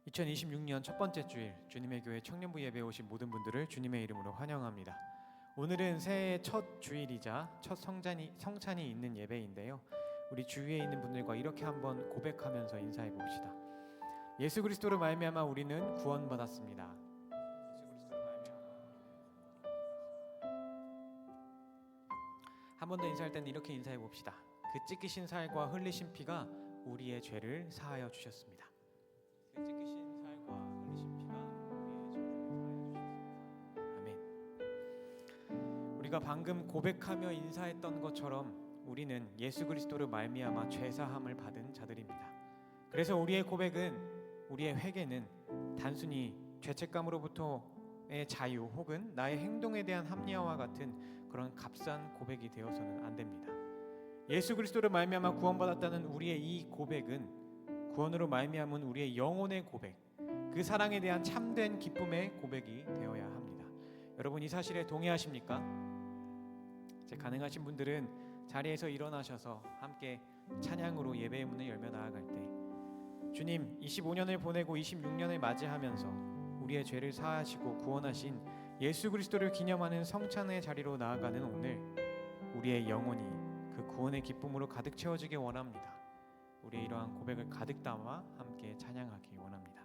2026년 첫 번째 주일 주님의 교회 청년부 예배에 오신 모든 분들을 주님의 이름으로 환영합니다. 오늘은 새해의 첫 주일이자 첫 성찬이 있는 예배인데요. 우리 주위에 있는 분들과 이렇게 한번 고백하면서 인사해 봅시다. 예수 그리스도로 말미암아 우리는 구원받았습니다. 한 번 더 인사할 때는 이렇게 인사해 봅시다. 그 찢기신 살과 흘리신 피가 우리의 죄를 사하여 주셨습니다. 그 찢기신 살과 흘리신 피가 우리의 죄를 사하여 주셨습니다. 아멘. 우리가 방금 고백하며 인사했던 것처럼 우리는 예수 그리스도로 말미암아 죄 사함을 받은 자들입니다. 그래서 우리의 고백은, 우리의 회개는 단순히 죄책감으로부터의 자유 혹은 나의 행동에 대한 합리화와 같은 그런 값싼 고백이 되어서는 안 됩니다. 예수 그리스도로 말미암아 구원받았다는 우리의 이 고백은 구원으로 말미암은 우리의 영혼의 고백, 그 사랑에 대한 참된 기쁨의 고백이 되어야 합니다. 여러분 이 사실에 동의하십니까? 이제 가능하신 분들은 자리에서 일어나셔서 함께 찬양으로 예배의 문을 열며 나아갈 때 주님 25년을 보내고 26년을 맞이하면서 우리의 죄를 사하시고 구원하신 예수 그리스도를 기념하는 성찬의 자리로 나아가는 오늘 우리의 영혼이 그 구원의 기쁨으로 가득 채워지기 원합니다. 우리의 이러한 고백을 가득 담아 함께 찬양하기 원합니다.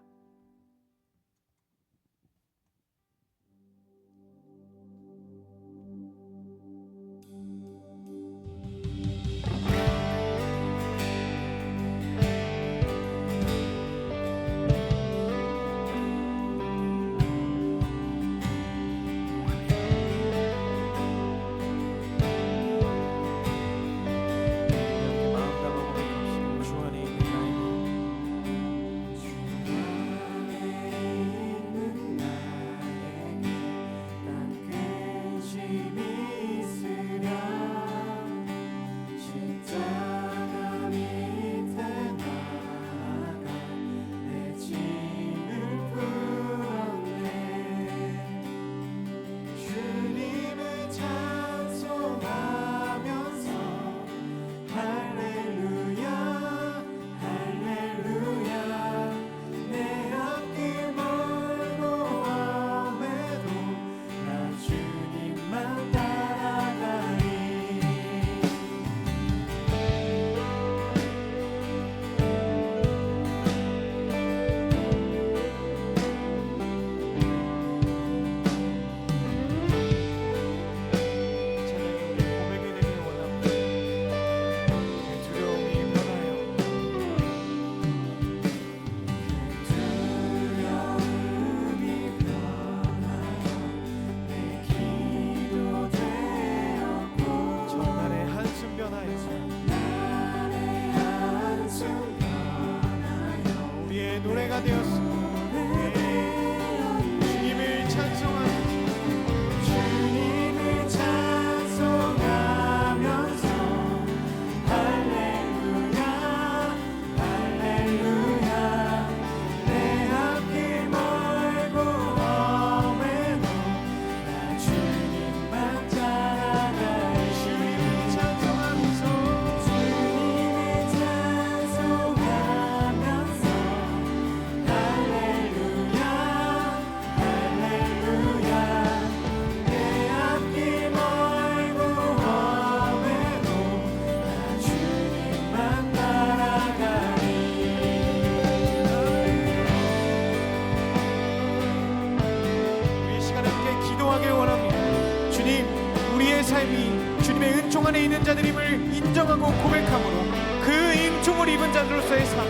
주님의 은총 안에 있는 자들임을 인정하고 고백함으로 그 은총을 입은 자들로서의 삶,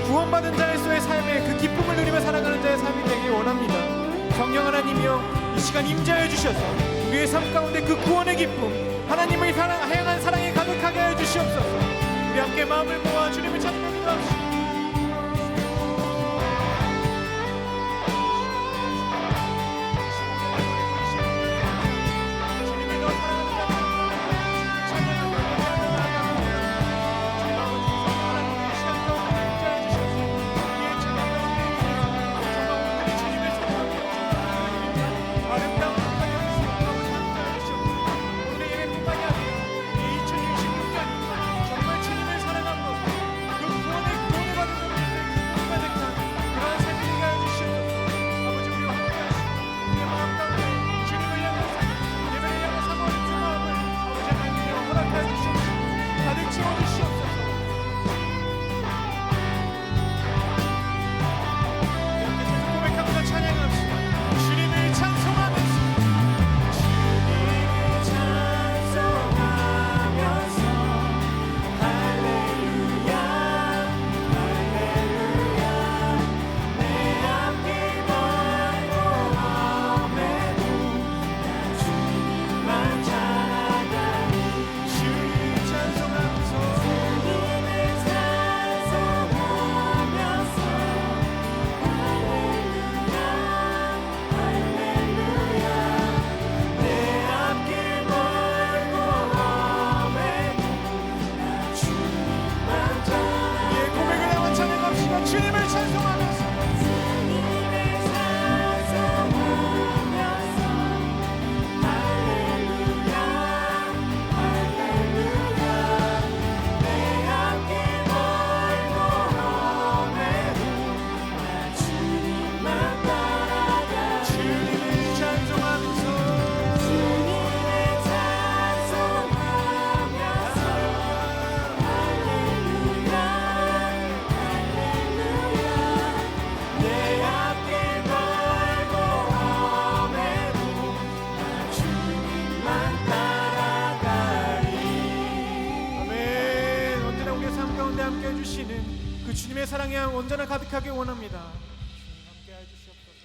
구원받은 자로서의 삶에 그 기쁨을 누리며 살아가는 자의 삶이 되길 원합니다. 성령 하나님이여 이 시간 임재하여 주셔서 우리의 삶 가운데 그 구원의 기쁨, 하나님을 향한 사랑에 가득하게 하여 주시옵소서. 우리 함께 마음을 모아 주님을 찾으며 기도합시다. 정말 주님을 사랑한 것, 그 구원을 받은 것을 가득한 그런 삶이 찬양 온전히 가득하게 원합니다. 주님 함께해 주시옵소서.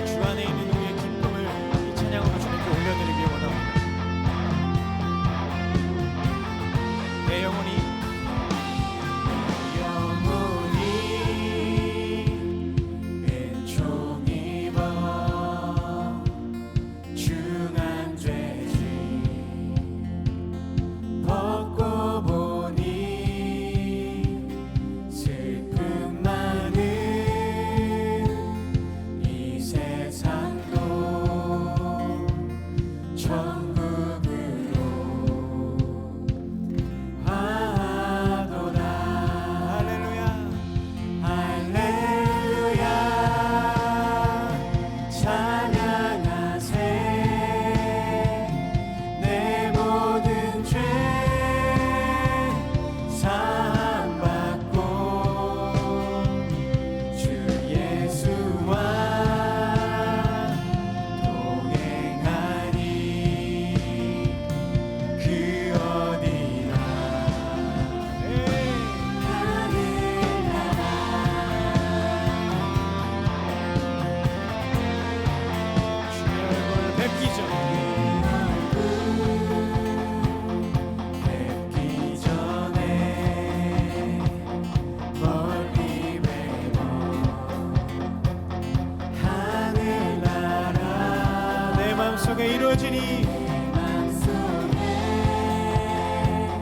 주 안에 있는 우리의 기쁨을 이 찬양으로 주님께 올려드리기 원합니다. 내 영혼이 이루어지니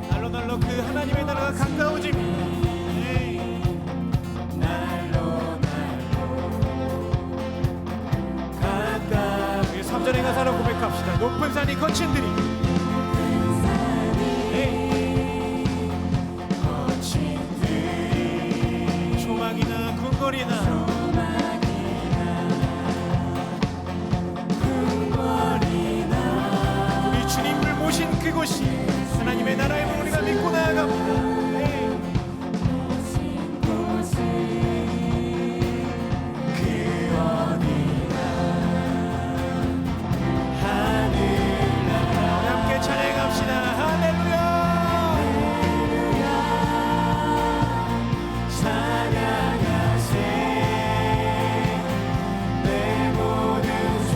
날로 날로 그 하나님의 나라가 가까워짐이 날로 가까이 3절의 가사로 고백합시다. 높은 산이 거친들이 조망이나 궁궐이나 모신 그곳이 하나님의 나라임을 우리가 믿고 나아갑니다. 함께 찬양합시다. 할렐루야. 찬양하세 내 모든 죄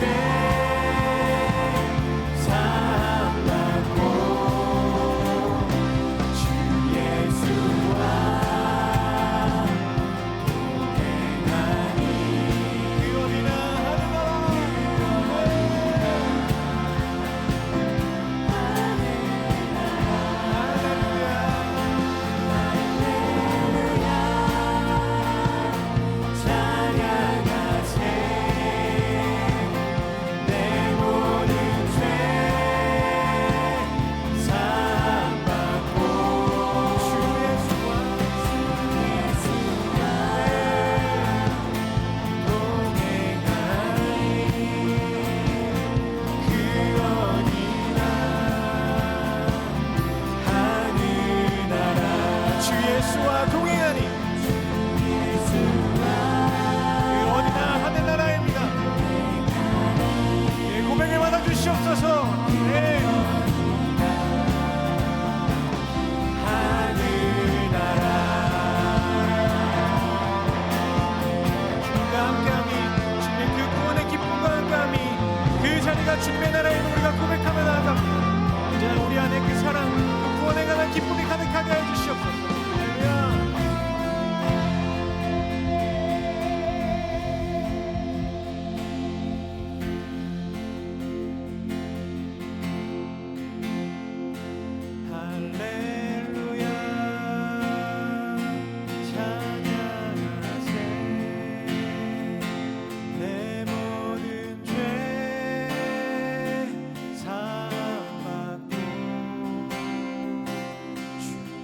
주님의 나라에 우리가 고백하며 나아갑니다. 이제 우리 안에 그 사랑, 그 구원에 관한 기쁨이 가득하게 해주시옵소서.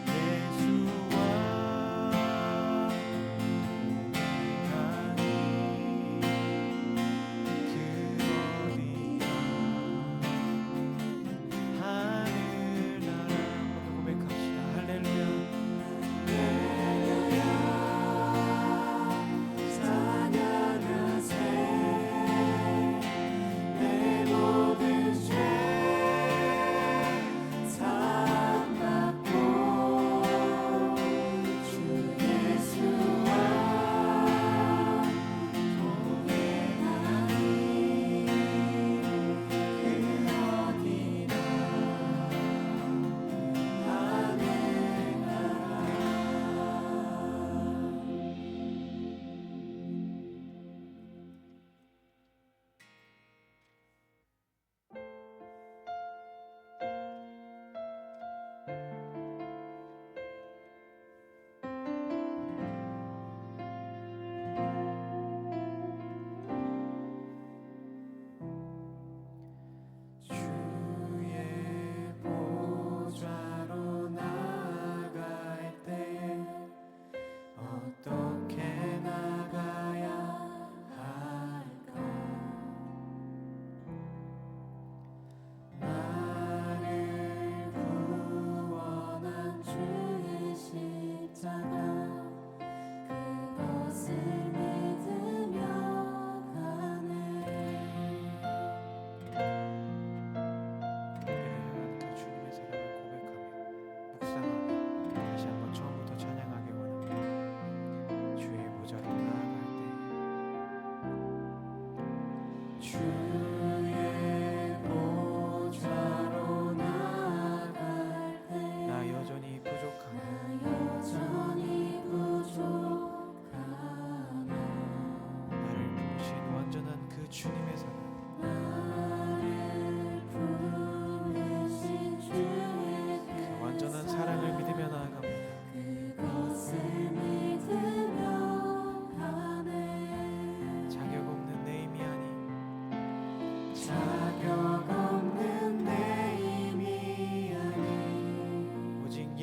예수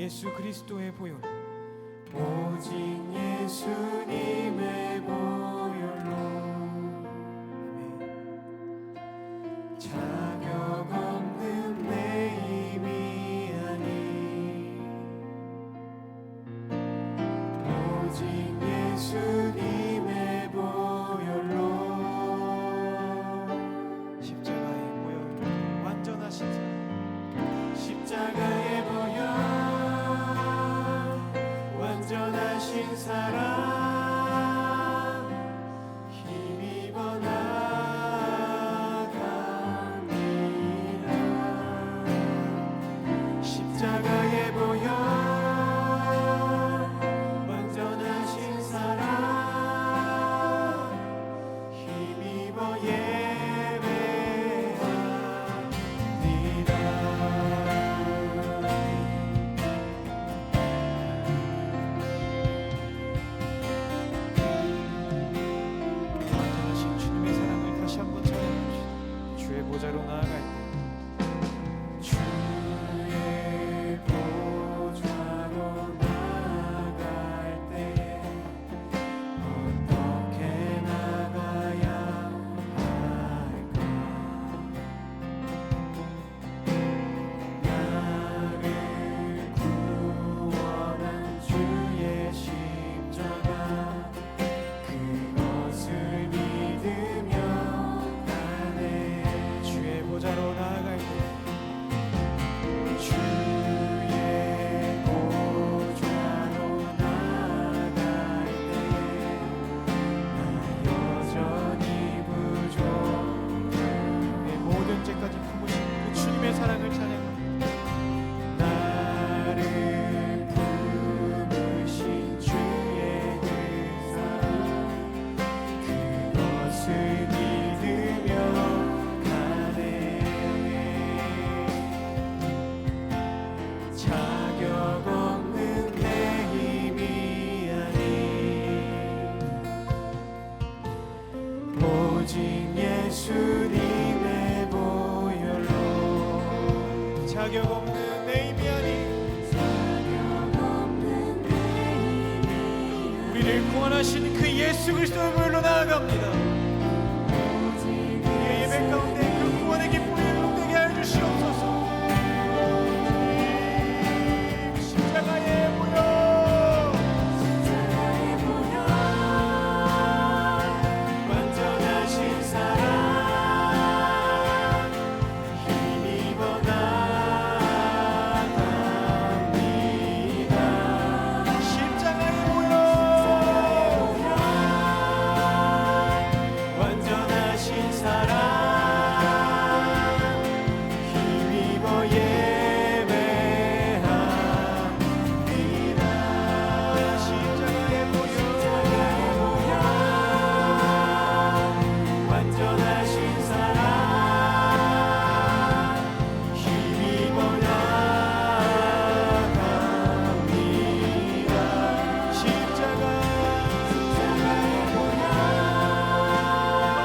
예수 그리스도의 보혈, 오직 예수님의 보혈로 자격 없는 내 힘이 아니 오직 예수님의 보혈로 십자가의 보혈 완전하신 사랑 십자가의 보혈 완전하신 사랑 힘입어 나갑니다. 십자가의 보혈 완전하신 사랑 힘입어 예배합니다. 완전하신 주님의 사랑을 다시 한번 찬양합시다. 주의 보좌로 나아갈 때 주의 보좌로 나아갈 때 어떻게 나가야 할까? 나를 구원한 주의 십자가 그것을 믿으며 가네. 주의 보좌로 나아갈 때 주의 보좌로 나아갈 때 나 여전히 부족해. 내 모든 죄까지 품으신 그 주님의 사랑을 찬양합니다. 나를 품으신 주의 그 사랑 그것을 믿으며 가네. 자격 없는 내 힘이 아니 오직 예수님의 보혈로 자격 없는 내 힘이 아니 우리를 구원하신 그 예수 그리스도의 보혈로 나아갑니다. 우리의 예배 가운데 그 구원의 기쁨이 회복되게 하여 주시옵소서. 십자가의 보혈 완전하신 사랑 힘입어 나갑니다. 십자가의 보혈 완전하신 사랑 힘입어 예배합니다. 십자가의 보혈 완전하신 사랑 힘입어 나갑니다. 십자가의 보혈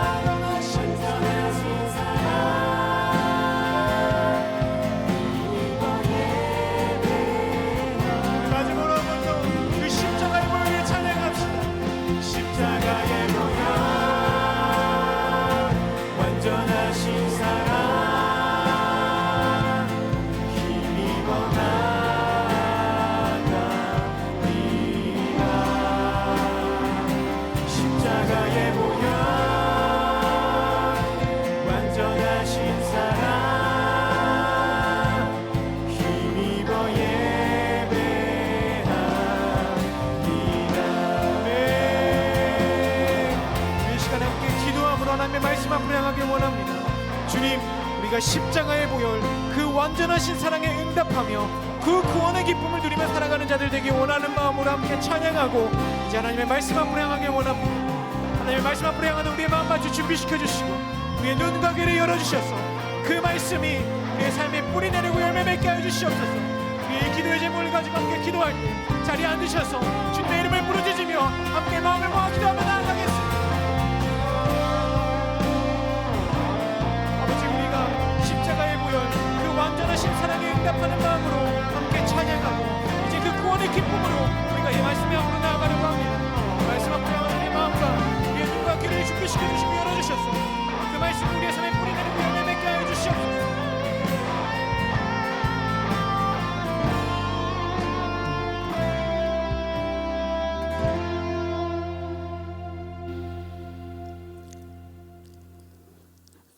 완전하신 사랑 힘입어 예배합니다. 마지막으로 한 번 더 그 십자가의 보혈을 찬양합시다. 십자가의 보혈 완전하신 사랑 힘입어 나갑니다. 십자가의 보혈 완전하신 사랑 힘입어 예배합니다. 이 시간에 함께 기도함으로 하나님의 말씀 앞으로 향하길 원합니다. 주님, 우리가 십자가의 보혈 그 완전하신 사랑에 응답하며 그 구원의 기쁨을 누리며 살아가는 자들 되기 원하는 마음으로 함께 찬양하고 이제 하나님의 말씀 앞으로 향하길 원합니다. 하나님의 말씀 앞으로 향하는 우리의 마음마저 준비시켜 주시고 우리의 눈과 귀를 열어주셔서 그 말씀이 우리의 삶에 뿌리 내리고 열매 맺게 하여 주시옵소서. 우리의 기도의 제목을 가지고 함께 기도할 때 자리에 앉으셔서 주님의 이름을 부르짖으며 함께 마음을 모아 기도하며 나아가겠습니다. 아버지, 우리가 십자가의 보혈 그 완전하신 사랑에 응답하는 마음으로 함께 찬양하고 기쁨으로 우리가 이 말씀의 앞으로 나아가려고 합니다. 말씀 앞으로 하나님의 마음과 우리의 눈과 귀를 준비시켜 주시고 열어주셨소. 그 말씀 우리의 삶에 뿌리내리고 열매 맺게 하여 주시옵소서.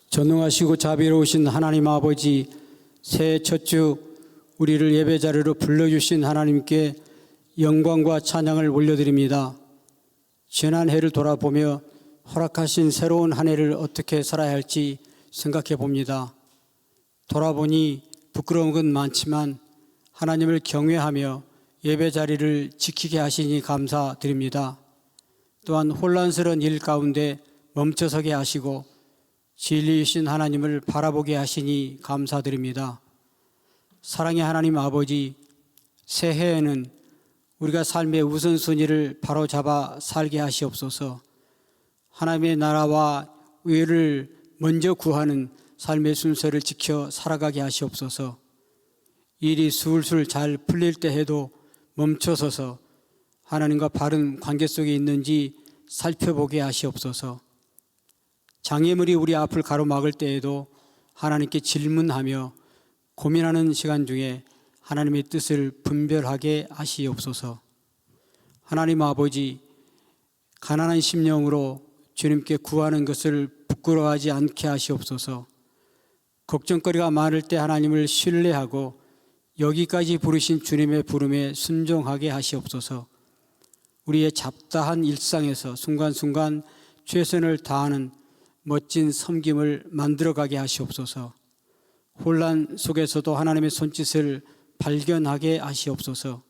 전능하시고 자비로우신 하나님 아버지, 새해 첫 주 우리를 예배자리로 불러주신 하나님께 영광과 찬양을 올려드립니다. 지난 해를 돌아보며 허락하신 새로운 한 해를 어떻게 살아야 할지 생각해 봅니다. 돌아보니 부끄러운 건 많지만 하나님을 경외하며 예배자리를 지키게 하시니 감사드립니다. 또한 혼란스러운 일 가운데 멈춰서게 하시고 진리이신 하나님을 바라보게 하시니 감사드립니다. 사랑의 하나님 아버지, 새해에는 우리가 삶의 우선순위를 바로잡아 살게 하시옵소서. 하나님의 나라와 의를 먼저 구하는 삶의 순서를 지켜 살아가게 하시옵소서. 일이 술술 잘 풀릴 때 해도 멈춰서서 하나님과 바른 관계 속에 있는지 살펴보게 하시옵소서. 장애물이 우리 앞을 가로막을 때에도 하나님께 질문하며 고민하는 시간 중에 하나님의 뜻을 분별하게 하시옵소서. 하나님 아버지, 가난한 심령으로 주님께 구하는 것을 부끄러워하지 않게 하시옵소서. 걱정거리가 많을 때 하나님을 신뢰하고 여기까지 부르신 주님의 부름에 순종하게 하시옵소서. 우리의 잡다한 일상에서 순간순간 최선을 다하는 멋진 섬김을 만들어가게 하시옵소서. 혼란 속에서도 하나님의 손짓을 발견하게 하시옵소서.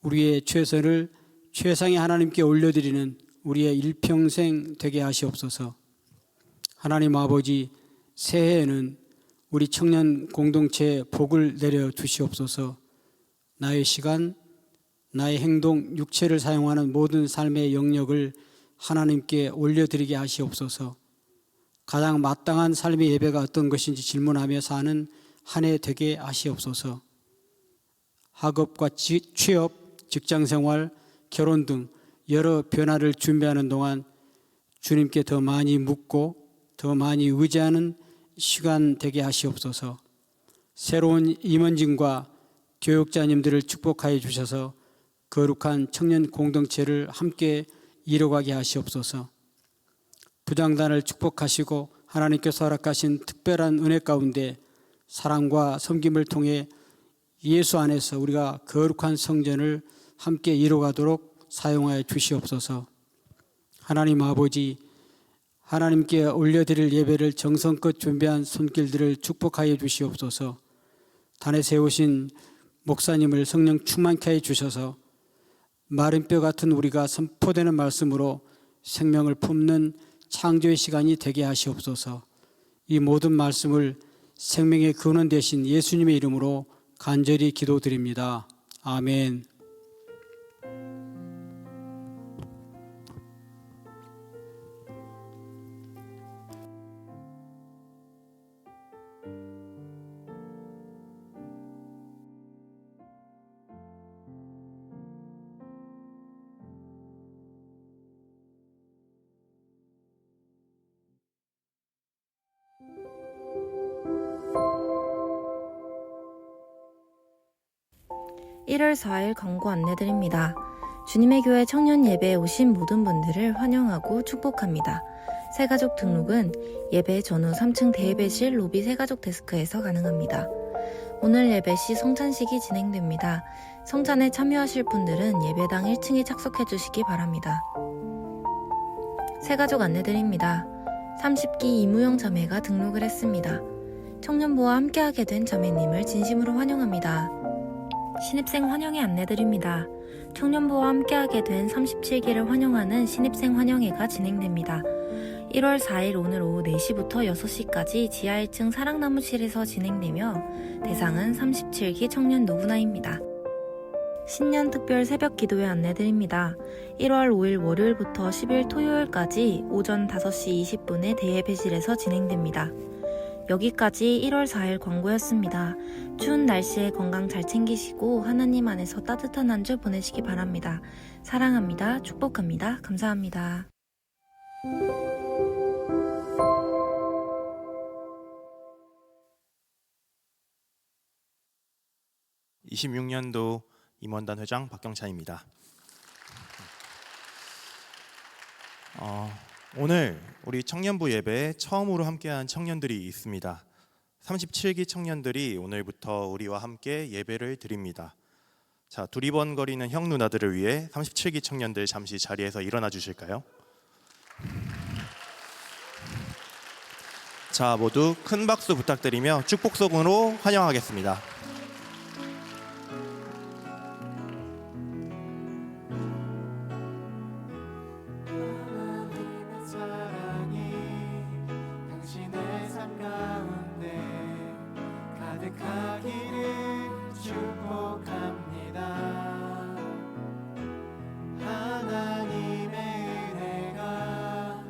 우리의 최선을 최상의 하나님께 올려드리는 우리의 일평생 되게 하시옵소서. 하나님 아버지, 새해에는 우리 청년 공동체에 복을 내려 주시옵소서. 나의 시간, 나의 행동, 육체를 사용하는 모든 삶의 영역을 하나님께 올려드리게 하시옵소서. 가장 마땅한 삶의 예배가 어떤 것인지 질문하며 사는 한 해 되게 하시옵소서. 학업과 취업, 직장생활, 결혼 등 여러 변화를 준비하는 동안 주님께 더 많이 묻고 더 많이 의지하는 시간 되게 하시옵소서. 새로운 임원진과 교육자님들을 축복하여 주셔서 거룩한 청년 공동체를 함께 이뤄가게 하시옵소서. 부장단을 축복하시고 하나님께서 허락하신 특별한 은혜 가운데 사랑과 섬김을 통해 예수 안에서 우리가 거룩한 성전을 함께 이뤄가도록 사용하여 주시옵소서. 하나님 아버지, 하나님께 올려드릴 예배를 정성껏 준비한 손길들을 축복하여 주시옵소서. 단에 세우신 목사님을 성령 충만케 해 주셔서 마른 뼈 같은 우리가 선포되는 말씀으로 생명을 품는 창조의 시간이 되게 하시옵소서. 이 모든 말씀을 생명의 근원 되신 예수님의 이름으로 간절히 기도드립니다. 아멘. (1월 4일) 광고 안내드립니다. 주님의 교회 청년 예배에 오신 모든 분들을 환영하고 축복합니다. 새가족 등록은 예배 전후 3층 대예배실 로비 새가족 데스크에서 가능합니다. 오늘 예배 시 성찬식이 진행됩니다. 성찬에 참여하실 분들은 예배당 1층에 착석해 주시기 바랍니다. 새가족 안내드립니다. 30기 이무영 자매가 등록을 했습니다. 청년부와 함께하게 된 자매님을 진심으로 환영합니다. 신입생 환영회 안내드립니다. 청년부와 함께하게 된 37기를 환영하는 신입생 환영회가 진행됩니다. 1월 4일 오늘 오후 4시부터 6시까지 지하 1층 사랑나무실에서 진행되며 대상은 37기 청년 누구나입니다. 신년 특별 새벽 기도회 안내드립니다. 1월 5일 월요일부터 10일 토요일까지 오전 5시 20분에 대예배실에서 진행됩니다. 여기까지 1월 4일 광고였습니다. 추운 날씨에 건강 잘 챙기시고 하나님 안에서 따뜻한 한 주 보내시기 바랍니다. 사랑합니다. 축복합니다. 감사합니다. 26년도 임원단 회장 박경찬입니다. 오늘 우리 청년부 예배에 처음으로 함께한 청년들이 있습니다. 37기 청년들이 오늘부터 우리와 함께 예배를 드립니다. 자, 두리번거리는 형 누나들을 위해 37기 청년들 잠시 자리에서 일어나 주실까요? 자, 모두 큰 박수 부탁드리며 축복송으로 환영하겠습니다. 당신의 삶 가운데 가득하기를 축복합니다. 하나님의 은혜가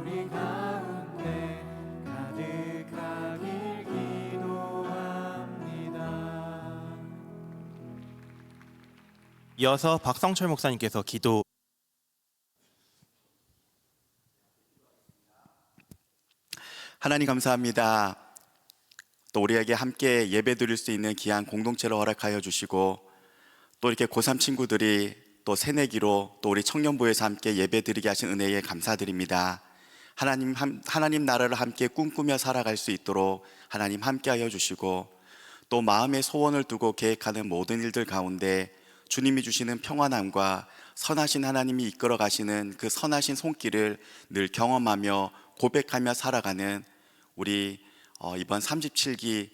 우리 가운데 가득하길 기도합니다. 이어서 박성철 목사님께서 기도. 하나님 감사합니다. 또 우리에게 함께 예배 드릴 수 있는 귀한 공동체를 허락하여 주시고 또 이렇게 고3 친구들이 또 새내기로 또 우리 청년부에서 함께 예배 드리게 하신 은혜에 감사드립니다. 하나님 나라를 함께 꿈꾸며 살아갈 수 있도록 하나님 함께하여 주시고 또 마음의 소원을 두고 계획하는 모든 일들 가운데 주님이 주시는 평안함과 선하신 하나님이 이끌어 가시는 그 선하신 손길을 늘 경험하며 고백하며 살아가는 우리 이번 37기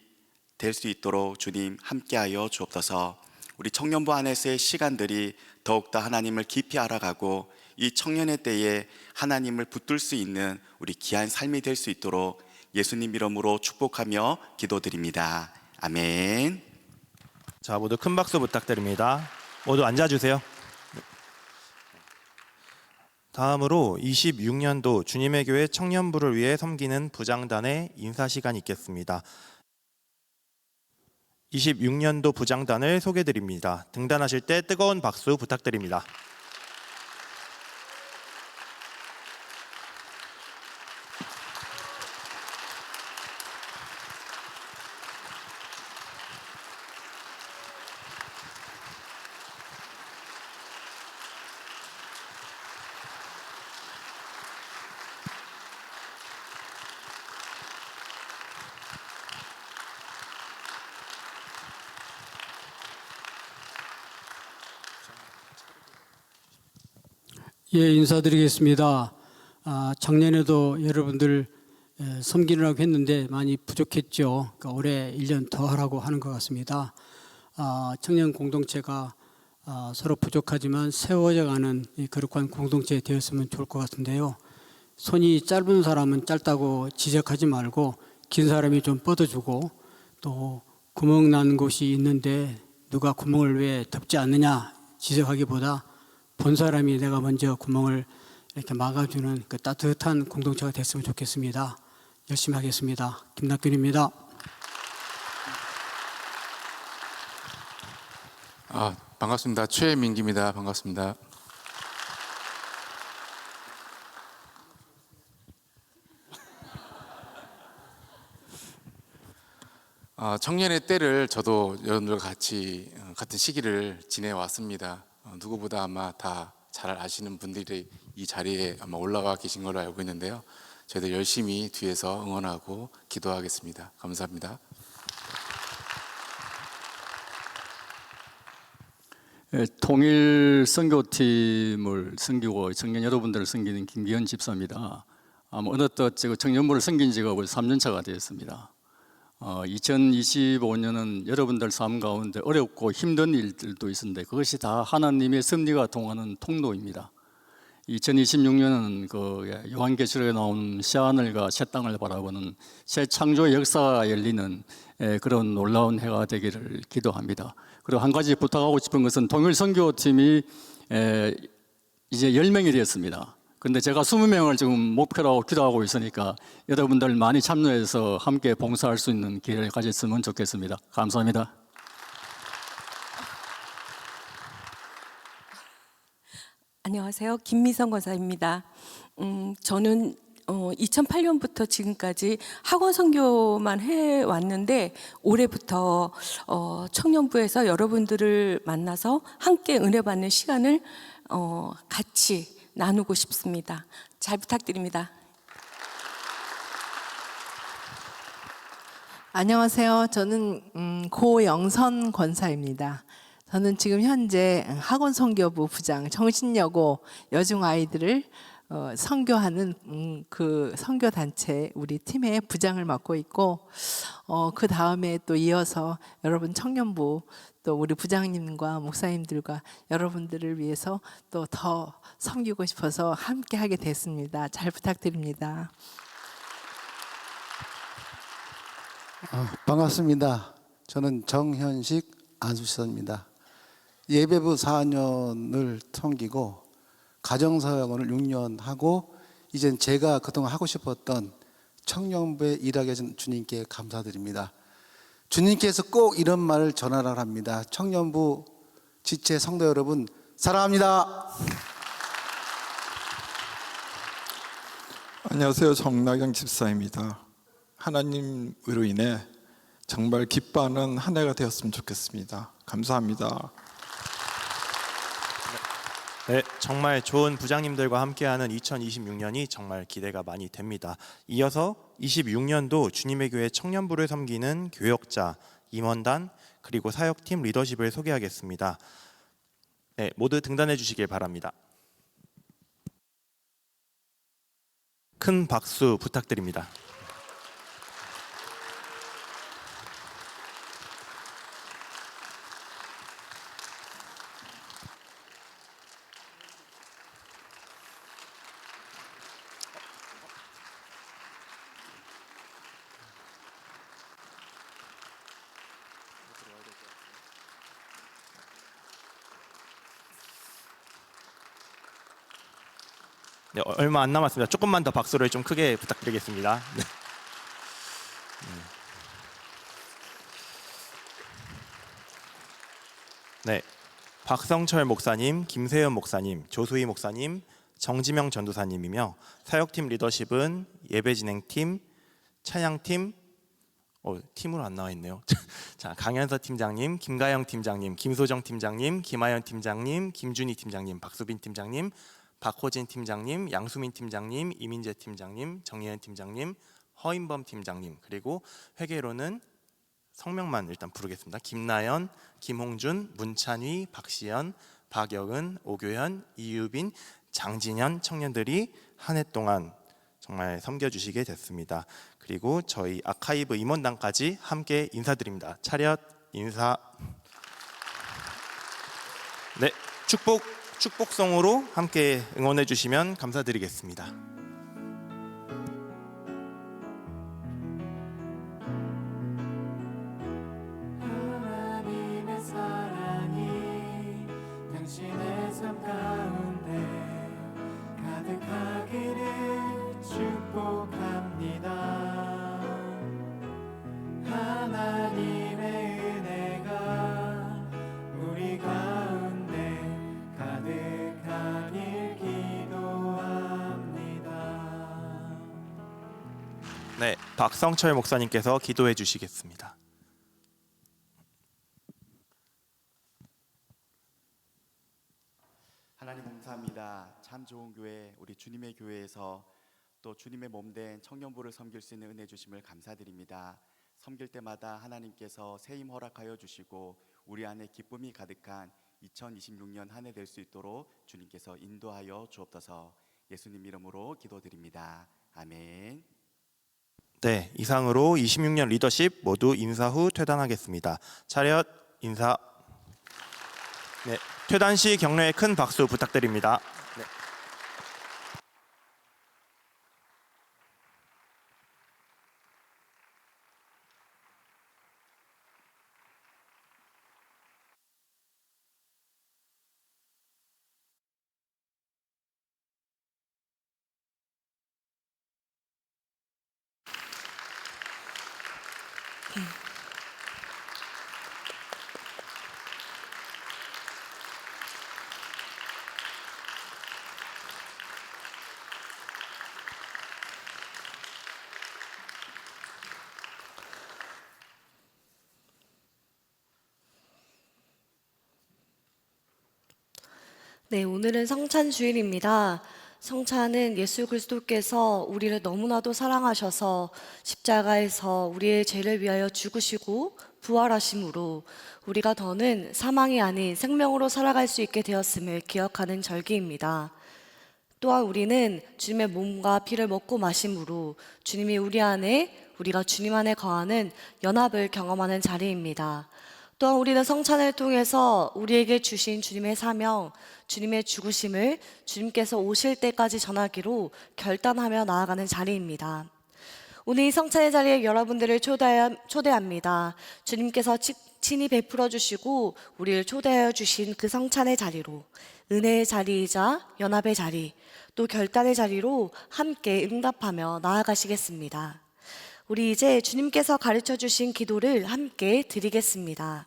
될 수 있도록 주님 함께하여 주옵소서. 우리 청년부 안에서의 시간들이 더욱더 하나님을 깊이 알아가고 이 청년의 때에 하나님을 붙들 수 있는 우리 귀한 삶이 될 수 있도록 예수님 이름으로 축복하며 기도드립니다. 아멘. 자, 모두 큰 박수 부탁드립니다. 모두 앉아주세요. 다음으로 26년도 주님의 교회 청년부를 위해 섬기는 부장단의 인사 시간이 있겠습니다. 26년도 부장단을 소개드립니다. 등단하실 때 뜨거운 박수 부탁드립니다. 예, 인사드리겠습니다. 작년에도 여러분들 섬기느라고 했는데 많이 부족했죠. 그러니까 올해 1년 더 하라고 하는 것 같습니다. 청년 공동체가 서로 부족하지만 세워져가는 거룩한 공동체 되었으면 좋을 것 같은데요. 손이 짧은 사람은 짧다고 지적하지 말고 긴 사람이 좀 뻗어주고 또 구멍 난 곳이 있는데 누가 구멍을 왜 덮지 않느냐 지적하기보다 본 사람이 내가 먼저 구멍을 이렇게 막아주는 그 따뜻한 공동체가 됐으면 좋겠습니다. 열심히 하겠습니다. 김낙균입니다. 반갑습니다. 최민기입니다. 반갑습니다. 청년의 때를 저도 여러분들과 같이 같은 시기를 지내왔습니다. 누구보다 아마 다 잘 아시는 분들이 이 자리에 아마 올라가 계신 걸로 알고 있는데요. 저희들 열심히 뒤에서 응원하고 기도하겠습니다. 감사합니다. 통일 선교팀을 섬기고 청년 여러분들을 섬기는 김기현 집사입니다. 어느덧 청년부를 섬긴 지가 벌써 3년 차가 되었습니다. 2025년은 여러분들 삶 가운데 어렵고 힘든 일들도 있었는데 그것이 다 하나님의 섭리가 통하는 통로입니다. 2026년은 그 요한계시록에 나온 새하늘과 새 땅을 바라보는 새 창조의 역사가 열리는 그런 놀라운 해가 되기를 기도합니다. 그리고 한 가지 부탁하고 싶은 것은 통일 선교팀이 이제 10명이 되었습니다. 근데 제가 20명을 지금 목표로 기도하고 있으니까 여러분들 많이 참여해서 함께 봉사할 수 있는 기회를 가졌으면 좋겠습니다. 감사합니다. 안녕하세요. 김미성 권사입니다. 저는 2008년부터 지금까지 학원 선교만 해왔는데 올해부터 청년부에서 여러분들을 만나서 함께 은혜 받는 시간을 같이 나누고 싶습니다. 잘 부탁드립니다. 안녕하세요. 저는 고영선 권사입니다. 저는 지금 현재 학원 선교부 부장 정신여고 여중 아이들을 선교하는 그 선교 단체 우리 팀의 부장을 맡고 있고 그 다음에 또 이어서 여러분 청년부 또 우리 부장님과 목사님들과 여러분들을 위해서 또 더 섬기고 싶어서 함께 하게 됐습니다. 잘 부탁드립니다. 반갑습니다. 저는 정현식 안수선입니다. 예배부 4년을 섬기고 가정사역원을 6년 하고 이젠 제가 그동안 하고 싶었던 청년부에 일하게 해준 주님께 감사드립니다. 주님께서 꼭 이런 말을 전하라 합니다. 청년부 지체 성도 여러분 사랑합니다. 안녕하세요. 정나경 집사입니다. 하나님으로 인해 정말 기뻐하는 한 해가 되었으면 좋겠습니다. 감사합니다. 네, 정말 좋은 부장님들과 함께하는 2026년이 정말 기대가 많이 됩니다. 이어서 26년도 주님의 교회 청년부를 섬기는 교역자, 임원단, 그리고 사역팀 리더십을 소개하겠습니다. 네, 모두 등단해 주시길 바랍니다. 큰 박수 부탁드립니다. 네, 얼마 안 남았습니다. 조금만 더 박수를 좀 크게 부탁드리겠습니다. 네. 네, 박성철 목사님, 김세현 목사님, 조수희 목사님, 정지명 전도사님이며 사역팀 리더십은 예배진행팀, 찬양팀, 팀으로 안 나와 있네요. 자, 강현서 팀장님, 김가영 팀장님, 김소정 팀장님, 김하연 팀장님, 김준희 팀장님, 박수빈 팀장님, 박호진 팀장님, 양수민 팀장님, 이민재 팀장님, 정예현 팀장님, 허인범 팀장님, 그리고 회계로는 성명만 일단 부르겠습니다. 김나연, 김홍준, 문찬휘, 박시연, 박여은, 오교현, 이유빈, 장진현 청년들이 한 해 동안 정말 섬겨주시게 됐습니다. 그리고 저희 아카이브 임원단까지 함께 인사드립니다. 차렷 인사. 네, 축복송으로 함께 응원해 주시면 감사드리겠습니다. 하나님의 사랑이 당신의 삶 가운데 가득하기를 축복합니다. 하나님의 은혜가 우리 가운데 가득하길 기도합니다. 네, 박성철 목사님께서 기도해 주시겠습니다. 하나님 감사합니다. 참 좋은 교회 우리 주님의 교회에서 또 주님의 몸된 청년부를 섬길 수 있는 은혜 주심을 감사드립니다. 섬길 때마다 하나님께서 새 힘 허락하여 주시고 우리 안에 기쁨이 가득한 2026년 한 해 될 수 있도록 주님께서 인도하여 주옵소서. 예수님 이름으로 기도드립니다. 아멘. 네, 이상으로 26년 리더십 모두 인사 후 퇴단하겠습니다. 차렷 인사. 네, 퇴단 시 격려의 큰 박수 부탁드립니다. 네. 네, 오늘은 성찬 주일입니다. 성찬은 예수 그리스도께서 우리를 너무나도 사랑하셔서 십자가에서 우리의 죄를 위하여 죽으시고 부활하심으로 우리가 더는 사망이 아닌 생명으로 살아갈 수 있게 되었음을 기억하는 절기입니다. 또한 우리는 주님의 몸과 피를 먹고 마심으로 주님이 우리 안에, 우리가 주님 안에 거하는 연합을 경험하는 자리입니다. 또한 우리는 성찬을 통해서 우리에게 주신 주님의 사명, 주님의 죽으심을 주님께서 오실 때까지 전하기로 결단하며 나아가는 자리입니다. 오늘 이 성찬의 자리에 여러분들을 초대합니다. 주님께서 친히 베풀어 주시고 우리를 초대하여 주신 그 성찬의 자리로, 은혜의 자리이자 연합의 자리, 또 결단의 자리로 함께 응답하며 나아가시겠습니다. 우리 이제 주님께서 가르쳐 주신 기도를 함께 드리겠습니다.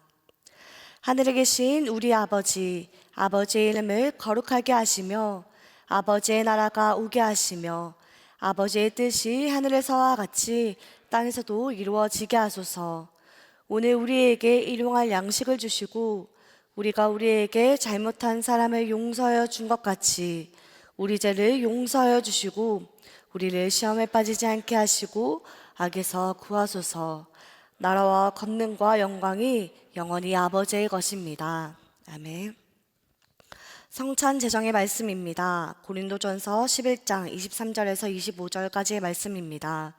하늘에 계신 우리 아버지, 아버지의 이름을 거룩하게 하시며 아버지의 나라가 오게 하시며 아버지의 뜻이 하늘에서와 같이 땅에서도 이루어지게 하소서. 오늘 우리에게 일용할 양식을 주시고 우리가 우리에게 잘못한 사람을 용서하여 준 것 같이 우리 죄를 용서하여 주시고 우리를 시험에 빠지지 않게 하시고 악에서 구하소서. 나라와 권능과 영광이 영원히 아버지의 것입니다. 아멘. 성찬 제정의 말씀입니다. 고린도전서 11장 23절에서 25절까지의 말씀입니다.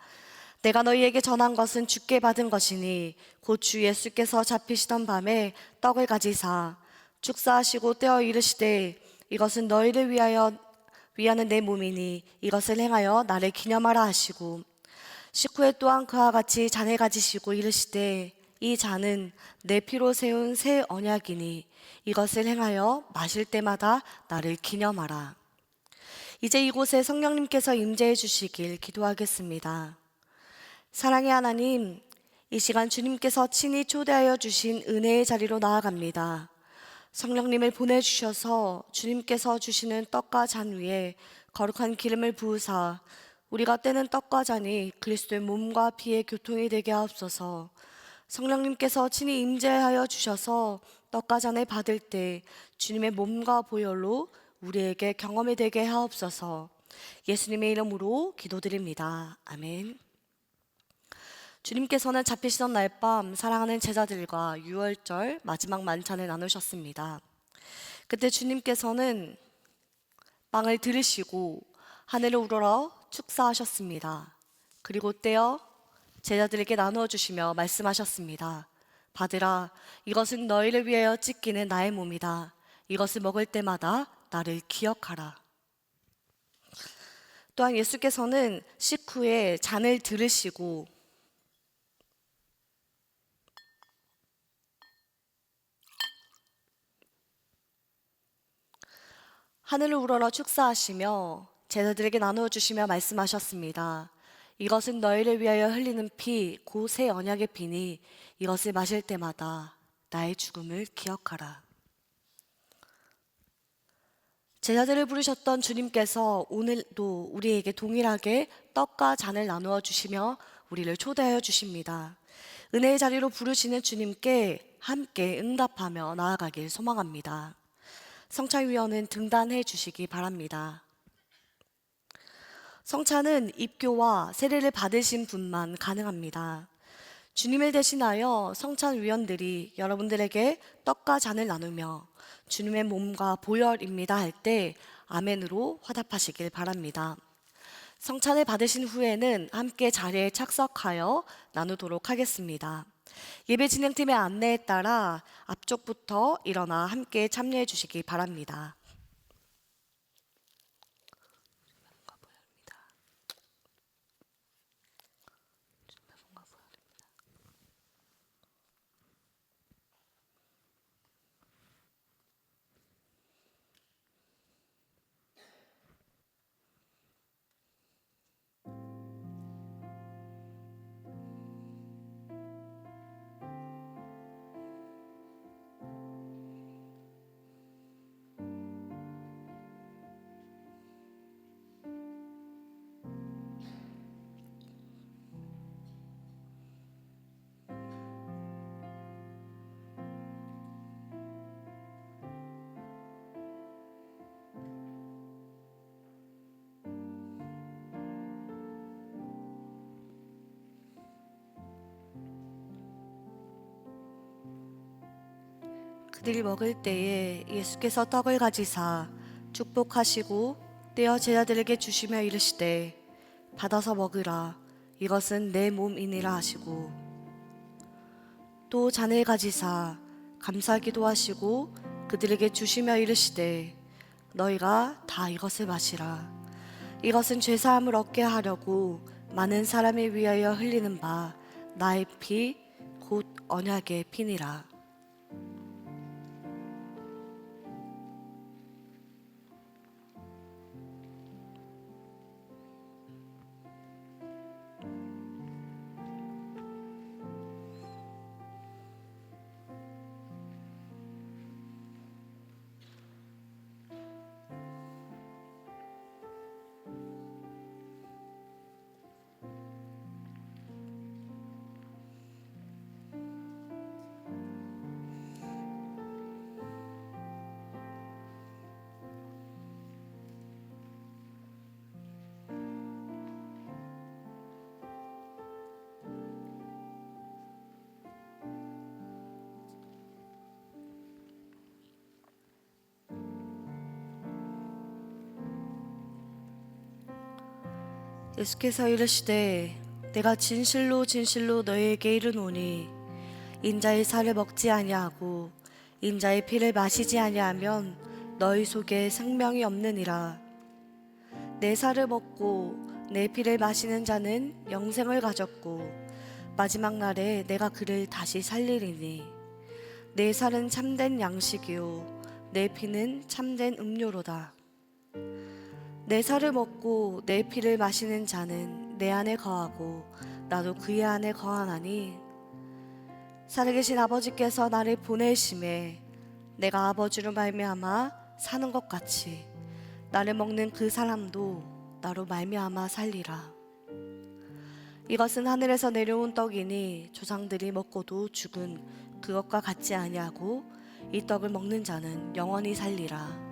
내가 너희에게 전한 것은 주께 받은 것이니 곧 주 예수께서 잡히시던 밤에 떡을 가지사 축사하시고 떼어 이르시되 이것은 너희를 위하는 내 몸이니 이것을 행하여 나를 기념하라 하시고 식후에 또한 그와 같이 잔을 가지시고 이르시되 이 잔은 내 피로 세운 새 언약이니 이것을 행하여 마실 때마다 나를 기념하라. 이제 이곳에 성령님께서 임재해 주시길 기도하겠습니다. 사랑의 하나님, 이 시간 주님께서 친히 초대하여 주신 은혜의 자리로 나아갑니다. 성령님을 보내주셔서 주님께서 주시는 떡과 잔 위에 거룩한 기름을 부으사 우리가 떼는 떡과 잔이 그리스도의 몸과 피의 교통이 되게 하옵소서. 성령님께서 친히 임재하여 주셔서 떡과 잔을 받을 때 주님의 몸과 보혈로 우리에게 경험이 되게 하옵소서. 예수님의 이름으로 기도드립니다. 아멘. 주님께서는 잡히시던 날 밤 사랑하는 제자들과 유월절 마지막 만찬을 나누셨습니다. 그때 주님께서는 빵을 들으시고 하늘을 우러러 축사하셨습니다. 그리고 떼어 제자들에게 나누어 주시며 말씀하셨습니다. 받으라, 이것은 너희를 위하여 찢기는 나의 몸이다. 이것을 먹을 때마다 나를 기억하라. 또한 예수께서는 식후에 잔을 들으시고 하늘을 우러러 축사하시며 제자들에게 나누어 주시며 말씀하셨습니다. 이것은 너희를 위하여 흘리는 피, 곧 새 언약의 피니 이것을 마실 때마다 나의 죽음을 기억하라. 제자들을 부르셨던 주님께서 오늘도 우리에게 동일하게 떡과 잔을 나누어 주시며 우리를 초대하여 주십니다. 은혜의 자리로 부르시는 주님께 함께 응답하며 나아가길 소망합니다. 성찬위원은 등단해 주시기 바랍니다. 성찬은 입교와 세례를 받으신 분만 가능합니다. 주님을 대신하여 성찬위원들이 여러분들에게 떡과 잔을 나누며 주님의 몸과 보혈입니다 할 때 아멘으로 화답하시길 바랍니다. 성찬을 받으신 후에는 함께 자리에 착석하여 나누도록 하겠습니다. 예배 진행팀의 안내에 따라 앞쪽부터 일어나 함께 참여해 주시기 바랍니다. 그들이 먹을 때에 예수께서 떡을 가지사 축복하시고 떼어 제자들에게 주시며 이르시되 받아서 먹으라 이것은 내 몸이니라 하시고 또 잔을 가지사 감사기도 하시고 그들에게 주시며 이르시되 너희가 다 이것을 마시라 이것은 죄사함을 얻게 하려고 많은 사람을 위하여 흘리는 바 나의 피 곧 언약의 피니라. 예수께서 이르시되 내가 진실로 진실로 너희에게 이르노니 인자의 살을 먹지 아니하고 인자의 피를 마시지 아니하면 너희 속에 생명이 없느니라. 내 살을 먹고 내 피를 마시는 자는 영생을 가졌고 마지막 날에 내가 그를 다시 살리리니 내 살은 참된 양식이요 내 피는 참된 음료로다. 내 살을 먹고 내 피를 마시는 자는 내 안에 거하고 나도 그의 안에 거하나니 살아계신 아버지께서 나를 보내심에 내가 아버지로 말미암아 사는 것 같이 나를 먹는 그 사람도 나로 말미암아 살리라. 이것은 하늘에서 내려온 떡이니 조상들이 먹고도 죽은 그것과 같지 아니하고 이 떡을 먹는 자는 영원히 살리라.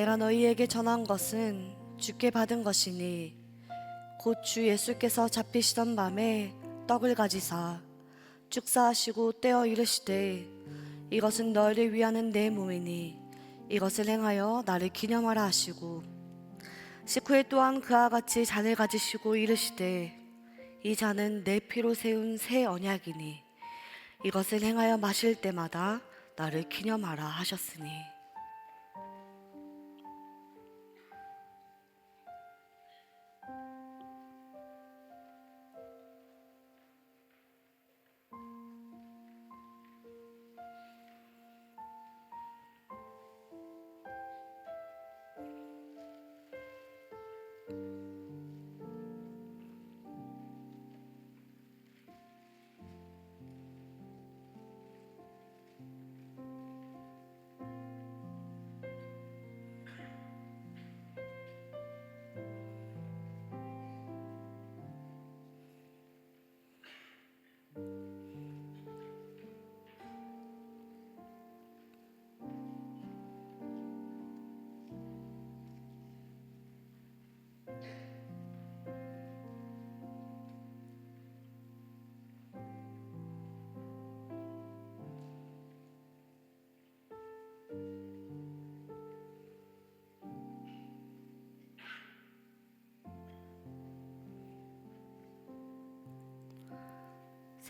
내가 너희에게 전한 것은 주께 받은 것이니 곧 주 예수께서 잡히시던 밤에 떡을 가지사 축사하시고 떼어 이르시되 이것은 너희를 위하는 내 몸이니 이것을 행하여 나를 기념하라 하시고 식후에 또한 그와 같이 잔을 가지시고 이르시되 이 잔은 내 피로 세운 새 언약이니 이것을 행하여 마실 때마다 나를 기념하라 하셨으니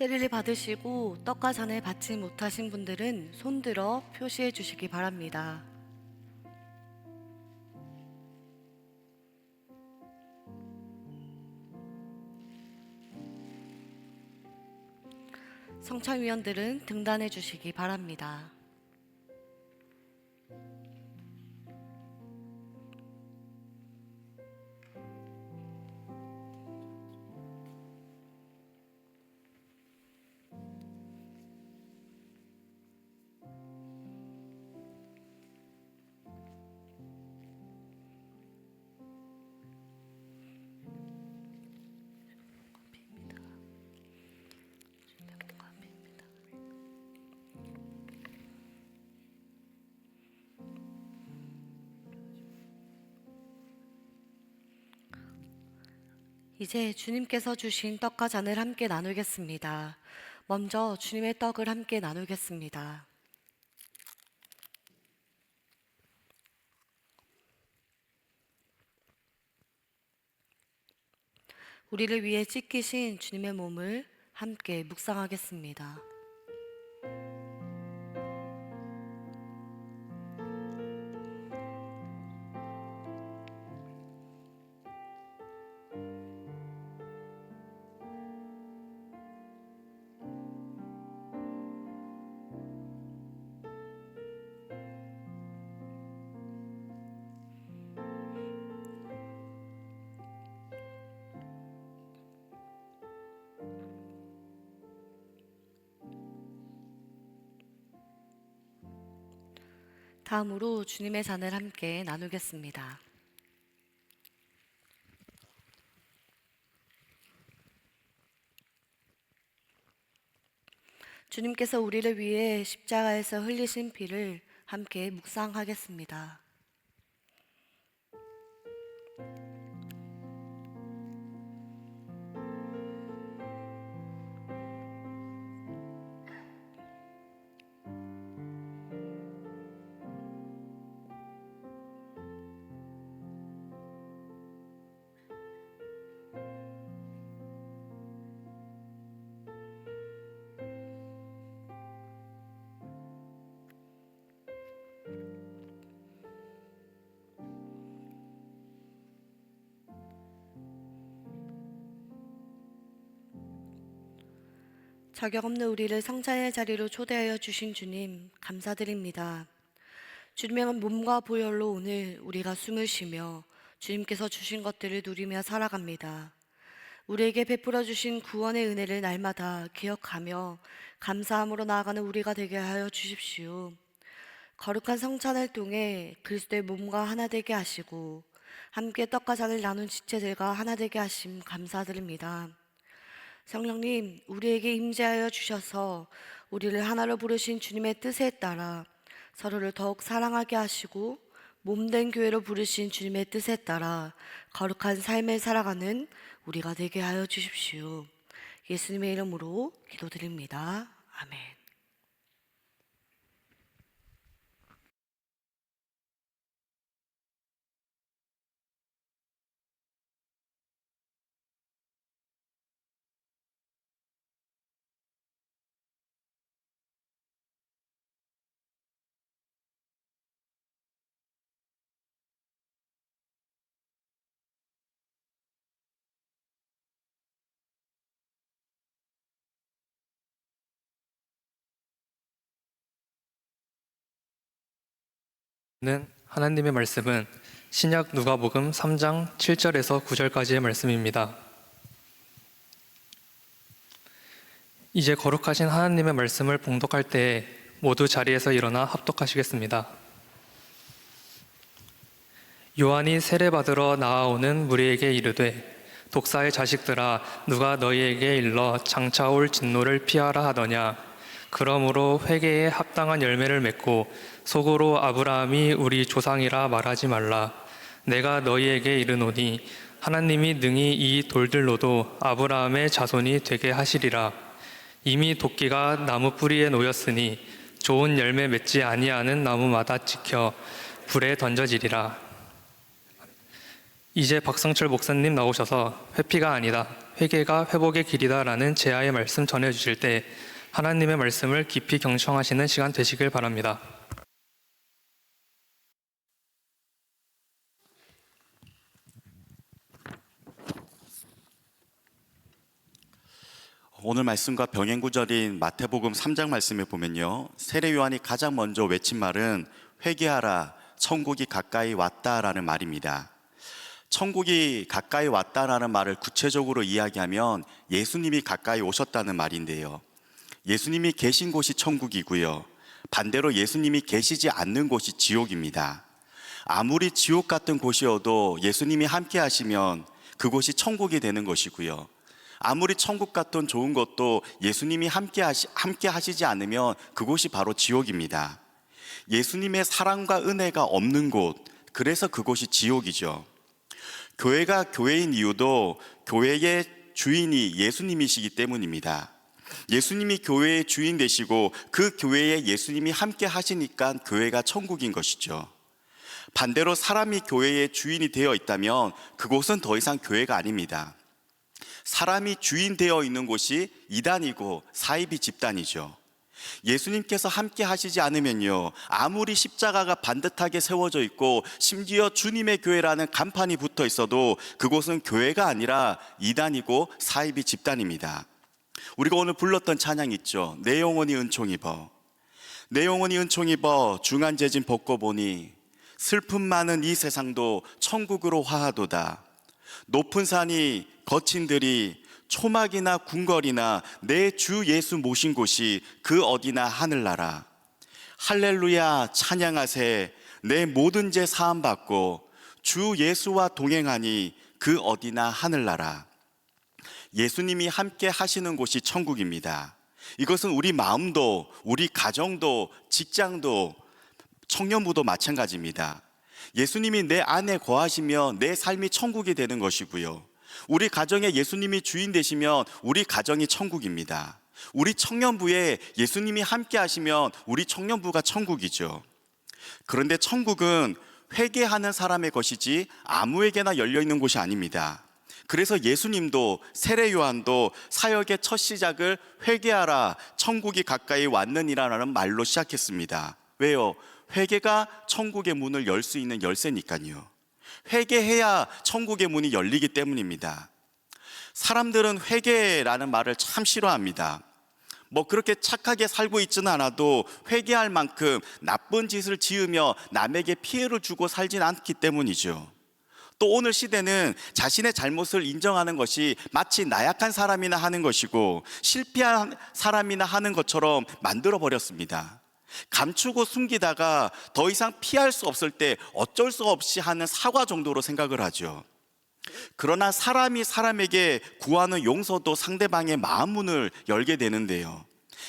세례를 받으시고 떡과 잔을 받지 못하신 분들은 손들어 표시해 주시기 바랍니다. 성찬위원들은 등단해 주시기 바랍니다. 이제 주님께서 주신 떡과 잔을 함께 나누겠습니다. 먼저 주님의 떡을 함께 나누겠습니다. 우리를 위해 찢기신 주님의 몸을 함께 묵상하겠습니다. 다음으로 주님의 잔을 함께 나누겠습니다. 주님께서 우리를 위해 십자가에서 흘리신 피를 함께 묵상하겠습니다. 자격 없는 우리를 성찬의 자리로 초대하여 주신 주님 감사드립니다. 주님의 몸과 보혈로 오늘 우리가 숨을 쉬며 주님께서 주신 것들을 누리며 살아갑니다. 우리에게 베풀어 주신 구원의 은혜를 날마다 기억하며 감사함으로 나아가는 우리가 되게 하여 주십시오. 거룩한 성찬을 통해 그리스도의 몸과 하나 되게 하시고 함께 떡과 잔을 나눈 지체들과 하나 되게 하심 감사드립니다. 성령님, 우리에게 임재하여 주셔서 우리를 하나로 부르신 주님의 뜻에 따라 서로를 더욱 사랑하게 하시고 몸된 교회로 부르신 주님의 뜻에 따라 거룩한 삶을 살아가는 우리가 되게 하여 주십시오. 예수님의 이름으로 기도드립니다. 아멘. 하나님의 말씀은 신약 누가복음 3장 7절에서 9절까지의 말씀입니다. 이제 거룩하신 하나님의 말씀을 봉독할 때에 모두 자리에서 일어나 합독하시겠습니다. 요한이 세례받으러 나아오는 무리에게 이르되 독사의 자식들아 누가 너희에게 일러 장차 올 진노를 피하라 하더냐. 그러므로 회개에 합당한 열매를 맺고 속으로 아브라함이 우리 조상이라 말하지 말라. 내가 너희에게 이르노니 하나님이 능히 이 돌들로도 아브라함의 자손이 되게 하시리라. 이미 도끼가 나무 뿌리에 놓였으니 좋은 열매 맺지 아니하는 나무마다 찍혀 불에 던져지리라. 이제 박성철 목사님 나오셔서 회피가 아니다, 회개가 회복의 길이다라는 제아의 말씀 전해주실 때 하나님의 말씀을 깊이 경청하시는 시간 되시길 바랍니다. 오늘 말씀과 병행 구절인 마태복음 3장 말씀에 보면요, 세례 요한이 가장 먼저 외친 말은 회개하라, 천국이 가까이 왔다라는 말입니다. 천국이 가까이 왔다라는 말을 구체적으로 이야기하면 예수님이 가까이 오셨다는 말인데요, 예수님이 계신 곳이 천국이고요, 반대로 예수님이 계시지 않는 곳이 지옥입니다. 아무리 지옥 같은 곳이어도 예수님이 함께 하시면 그곳이 천국이 되는 것이고요, 아무리 천국 같은 좋은 것도 예수님이 함께 하시지 않으면 그곳이 바로 지옥입니다. 예수님의 사랑과 은혜가 없는 곳, 그래서 그곳이 지옥이죠. 교회가 교회인 이유도 교회의 주인이 예수님이시기 때문입니다. 예수님이 교회의 주인 되시고 그 교회에 예수님이 함께 하시니까 교회가 천국인 것이죠. 반대로 사람이 교회의 주인이 되어 있다면 그곳은 더 이상 교회가 아닙니다. 사람이 주인 되어 있는 곳이 이단이고 사이비 집단이죠. 예수님께서 함께 하시지 않으면요, 아무리 십자가가 반듯하게 세워져 있고 심지어 주님의 교회라는 간판이 붙어 있어도 그곳은 교회가 아니라 이단이고 사이비 집단입니다. 우리가 오늘 불렀던 찬양 있죠. 내 영혼이 은총 입어. 내 영혼이 은총 입어 중한 재진 벗고 보니 슬픔 많은 이 세상도 천국으로 화하도다. 높은 산이 거친 들이 초막이나 궁궐이나 내 주 예수 모신 곳이 그 어디나 하늘나라. 할렐루야 찬양하세. 내 모든 죄 사함 받고 주 예수와 동행하니 그 어디나 하늘나라. 예수님이 함께 하시는 곳이 천국입니다. 이것은 우리 마음도, 우리 가정도, 직장도, 청년부도 마찬가지입니다. 예수님이 내 안에 거하시면 내 삶이 천국이 되는 것이고요, 우리 가정에 예수님이 주인 되시면 우리 가정이 천국입니다. 우리 청년부에 예수님이 함께 하시면 우리 청년부가 천국이죠. 그런데 천국은 회개하는 사람의 것이지 아무에게나 열려있는 곳이 아닙니다. 그래서 예수님도, 세례 요한도 사역의 첫 시작을 회개하라 천국이 가까이 왔느니라는 말로 시작했습니다. 왜요? 회개가 천국의 문을 열 수 있는 열쇠니까요. 회개해야 천국의 문이 열리기 때문입니다. 사람들은 회개라는 말을 참 싫어합니다. 뭐 그렇게 착하게 살고 있지는 않아도 회개할 만큼 나쁜 짓을 지으며 남에게 피해를 주고 살진 않기 때문이죠. 또 오늘 시대는 자신의 잘못을 인정하는 것이 마치 나약한 사람이나 하는 것이고 실패한 사람이나 하는 것처럼 만들어 버렸습니다. 감추고 숨기다가 더 이상 피할 수 없을 때 어쩔 수 없이 하는 사과 정도로 생각을 하죠. 그러나 사람이 사람에게 구하는 용서도 상대방의 마음 문을 열게 되는데요,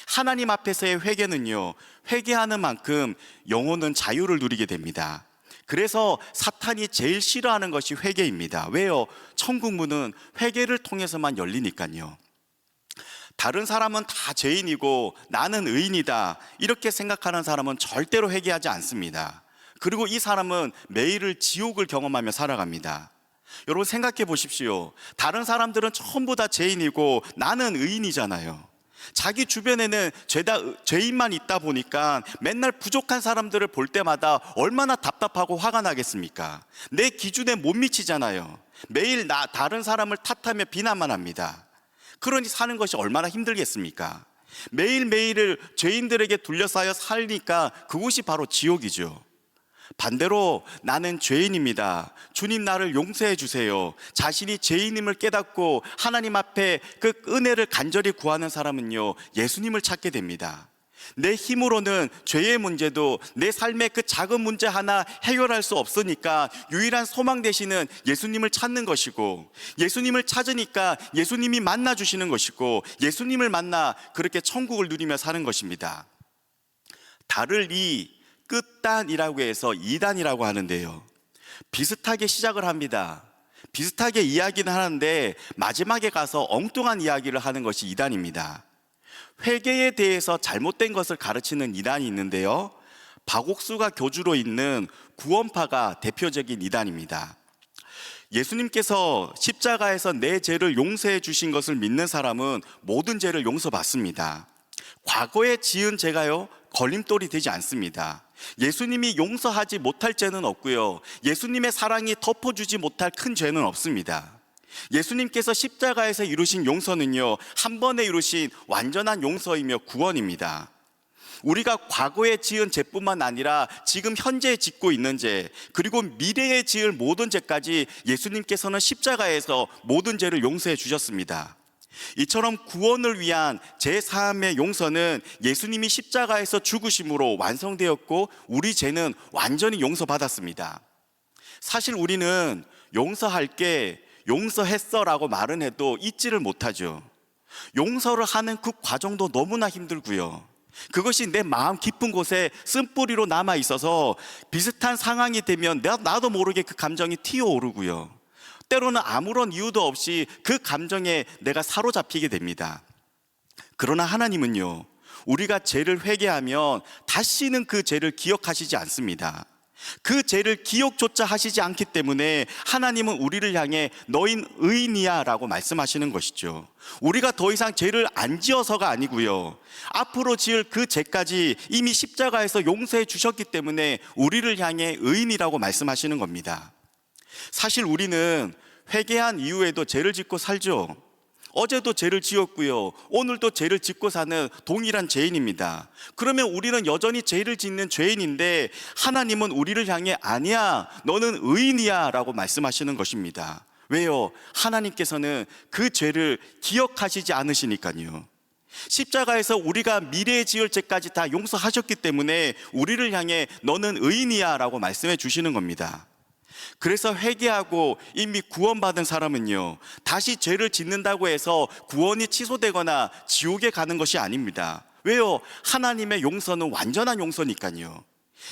하나님 앞에서의 회개는요, 회개하는 만큼 영혼은 자유를 누리게 됩니다. 그래서 사탄이 제일 싫어하는 것이 회개입니다. 왜요? 천국 문은 회개를 통해서만 열리니까요. 다른 사람은 다 죄인이고 나는 의인이다 이렇게 생각하는 사람은 절대로 회개하지 않습니다. 그리고 이 사람은 매일을 지옥을 경험하며 살아갑니다. 여러분 생각해 보십시오. 다른 사람들은 전부 다 죄인이고 나는 의인이잖아요. 자기 주변에는 죄인만 있다 보니까 맨날 부족한 사람들을 볼 때마다 얼마나 답답하고 화가 나겠습니까? 내 기준에 못 미치잖아요. 매일 다른 사람을 탓하며 비난만 합니다. 그러니 사는 것이 얼마나 힘들겠습니까? 매일매일을 죄인들에게 둘러싸여 살니까 그곳이 바로 지옥이죠. 반대로 나는 죄인입니다. 주님 나를 용서해 주세요. 자신이 죄인임을 깨닫고 하나님 앞에 그 은혜를 간절히 구하는 사람은요, 예수님을 찾게 됩니다. 내 힘으로는 죄의 문제도 내 삶의 그 작은 문제 하나 해결할 수 없으니까 유일한 소망 되시는 예수님을 찾는 것이고, 예수님을 찾으니까 예수님이 만나 주시는 것이고, 예수님을 만나 그렇게 천국을 누리며 사는 것입니다. 달을 이 끝단이라고 해서 이단이라고 하는데요, 비슷하게 시작을 합니다. 비슷하게 이야기는 하는데 마지막에 가서 엉뚱한 이야기를 하는 것이 이단입니다. 회개에 대해서 잘못된 것을 가르치는 이단이 있는데요, 박옥수가 교주로 있는 구원파가 대표적인 이단입니다. 예수님께서 십자가에서 내 죄를 용서해 주신 것을 믿는 사람은 모든 죄를 용서받습니다. 과거에 지은 죄가요, 걸림돌이 되지 않습니다. 예수님이 용서하지 못할 죄는 없고요, 예수님의 사랑이 덮어주지 못할 큰 죄는 없습니다. 예수님께서 십자가에서 이루신 용서는요, 한 번에 이루신 완전한 용서이며 구원입니다. 우리가 과거에 지은 죄뿐만 아니라 지금 현재 짓고 있는 죄, 그리고 미래에 지을 모든 죄까지 예수님께서는 십자가에서 모든 죄를 용서해 주셨습니다. 이처럼 구원을 위한 제3의 용서는 예수님이 십자가에서 죽으심으로 완성되었고 우리 죄는 완전히 용서받았습니다. 사실 우리는 용서할게, 용서했어 라고 말은 해도 잊지를 못하죠. 용서를 하는 그 과정도 너무나 힘들고요, 그것이 내 마음 깊은 곳에 쓴뿌리로 남아 있어서 비슷한 상황이 되면 나도 모르게 그 감정이 튀어오르고요, 때로는 아무런 이유도 없이 그 감정에 내가 사로잡히게 됩니다. 그러나 하나님은요, 우리가 죄를 회개하면 다시는 그 죄를 기억하시지 않습니다. 그 죄를 기억조차 하시지 않기 때문에 하나님은 우리를 향해 너인 의인이야 라고 말씀하시는 것이죠. 우리가 더 이상 죄를 안 지어서가 아니고요, 앞으로 지을 그 죄까지 이미 십자가에서 용서해 주셨기 때문에 우리를 향해 의인이라고 말씀하시는 겁니다. 사실 우리는 회개한 이후에도 죄를 짓고 살죠. 어제도 죄를 지었고요, 오늘도 죄를 짓고 사는 동일한 죄인입니다. 그러면 우리는 여전히 죄를 짓는 죄인인데 하나님은 우리를 향해 아니야, 너는 의인이야 라고 말씀하시는 것입니다. 왜요? 하나님께서는 그 죄를 기억하시지 않으시니까요. 십자가에서 우리가 미래에 지을 죄까지 다 용서하셨기 때문에 우리를 향해 너는 의인이야 라고 말씀해 주시는 겁니다. 그래서 회개하고 이미 구원받은 사람은요, 다시 죄를 짓는다고 해서 구원이 취소되거나 지옥에 가는 것이 아닙니다. 왜요? 하나님의 용서는 완전한 용서니까요.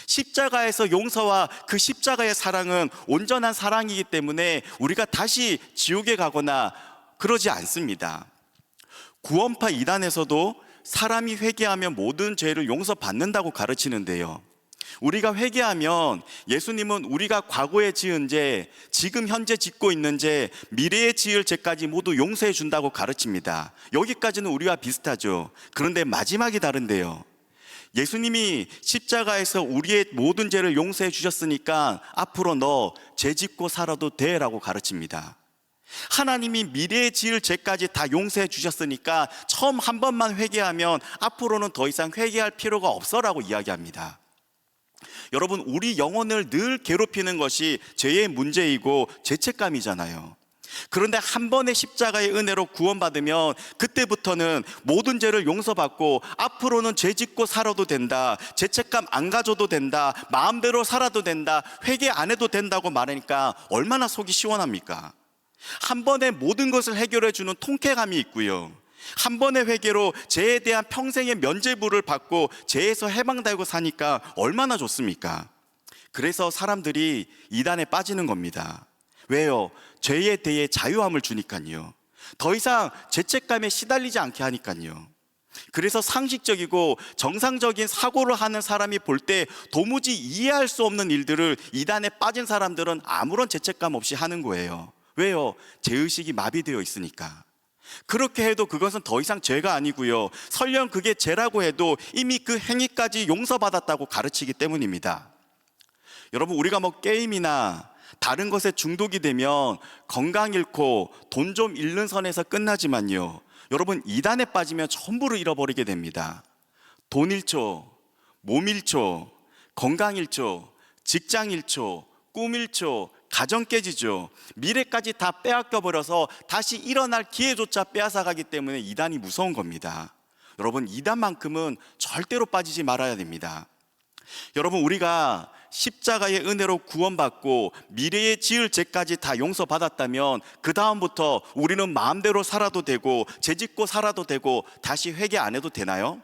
십자가에서 용서와 그 십자가의 사랑은 온전한 사랑이기 때문에 우리가 다시 지옥에 가거나 그러지 않습니다. 구원파 이단에서도 사람이 회개하면 모든 죄를 용서받는다고 가르치는데요, 우리가 회개하면 예수님은 우리가 과거에 지은 죄, 지금 현재 짓고 있는 죄, 미래에 지을 죄까지 모두 용서해 준다고 가르칩니다. 여기까지는 우리와 비슷하죠. 그런데 마지막이 다른데요, 예수님이 십자가에서 우리의 모든 죄를 용서해 주셨으니까 앞으로 너 죄 짓고 살아도 돼 라고 가르칩니다. 하나님이 미래에 지을 죄까지 다 용서해 주셨으니까 처음 한 번만 회개하면 앞으로는 더 이상 회개할 필요가 없어 라고 이야기합니다. 여러분, 우리 영혼을 늘 괴롭히는 것이 죄의 문제이고 죄책감이잖아요. 그런데 한 번의 십자가의 은혜로 구원받으면 그때부터는 모든 죄를 용서받고 앞으로는 죄 짓고 살아도 된다, 죄책감 안 가져도 된다, 마음대로 살아도 된다, 회개 안 해도 된다고 말하니까 얼마나 속이 시원합니까? 한 번에 모든 것을 해결해 주는 통쾌감이 있고요, 한 번의 회개로 죄에 대한 평생의 면죄부를 받고 죄에서 해방되고 사니까 얼마나 좋습니까? 그래서 사람들이 이단에 빠지는 겁니다. 왜요? 죄에 대해 자유함을 주니까요. 더 이상 죄책감에 시달리지 않게 하니까요. 그래서 상식적이고 정상적인 사고를 하는 사람이 볼 때 도무지 이해할 수 없는 일들을 이단에 빠진 사람들은 아무런 죄책감 없이 하는 거예요. 왜요? 죄의식이 마비되어 있으니까. 그렇게 해도 그것은 더 이상 죄가 아니고요, 설령 그게 죄라고 해도 이미 그 행위까지 용서받았다고 가르치기 때문입니다. 여러분, 우리가 뭐 게임이나 다른 것에 중독이 되면 건강 잃고 돈 좀 잃는 선에서 끝나지만요, 여러분, 이단에 빠지면 전부를 잃어버리게 됩니다. 돈 잃죠, 몸 잃죠, 건강 잃죠, 직장 잃죠, 꿈 잃죠, 가정 깨지죠. 미래까지 다 빼앗겨 버려서 다시 일어날 기회조차 빼앗아가기 때문에 이단이 무서운 겁니다. 여러분, 이단만큼은 절대로 빠지지 말아야 됩니다. 여러분, 우리가 십자가의 은혜로 구원받고 미래에 지을 죄까지 다 용서받았다면 그 다음부터 우리는 마음대로 살아도 되고 죄 짓고 살아도 되고 다시 회개 안 해도 되나요?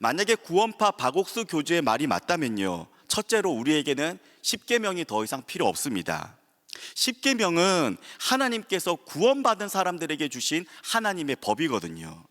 만약에 구원파 박옥수 교주의 말이 맞다면요, 첫째로 우리에게는 십계명이 더 이상 필요 없습니다. 십계명은 하나님께서 구원받은 사람들에게 주신 하나님의 법이거든요.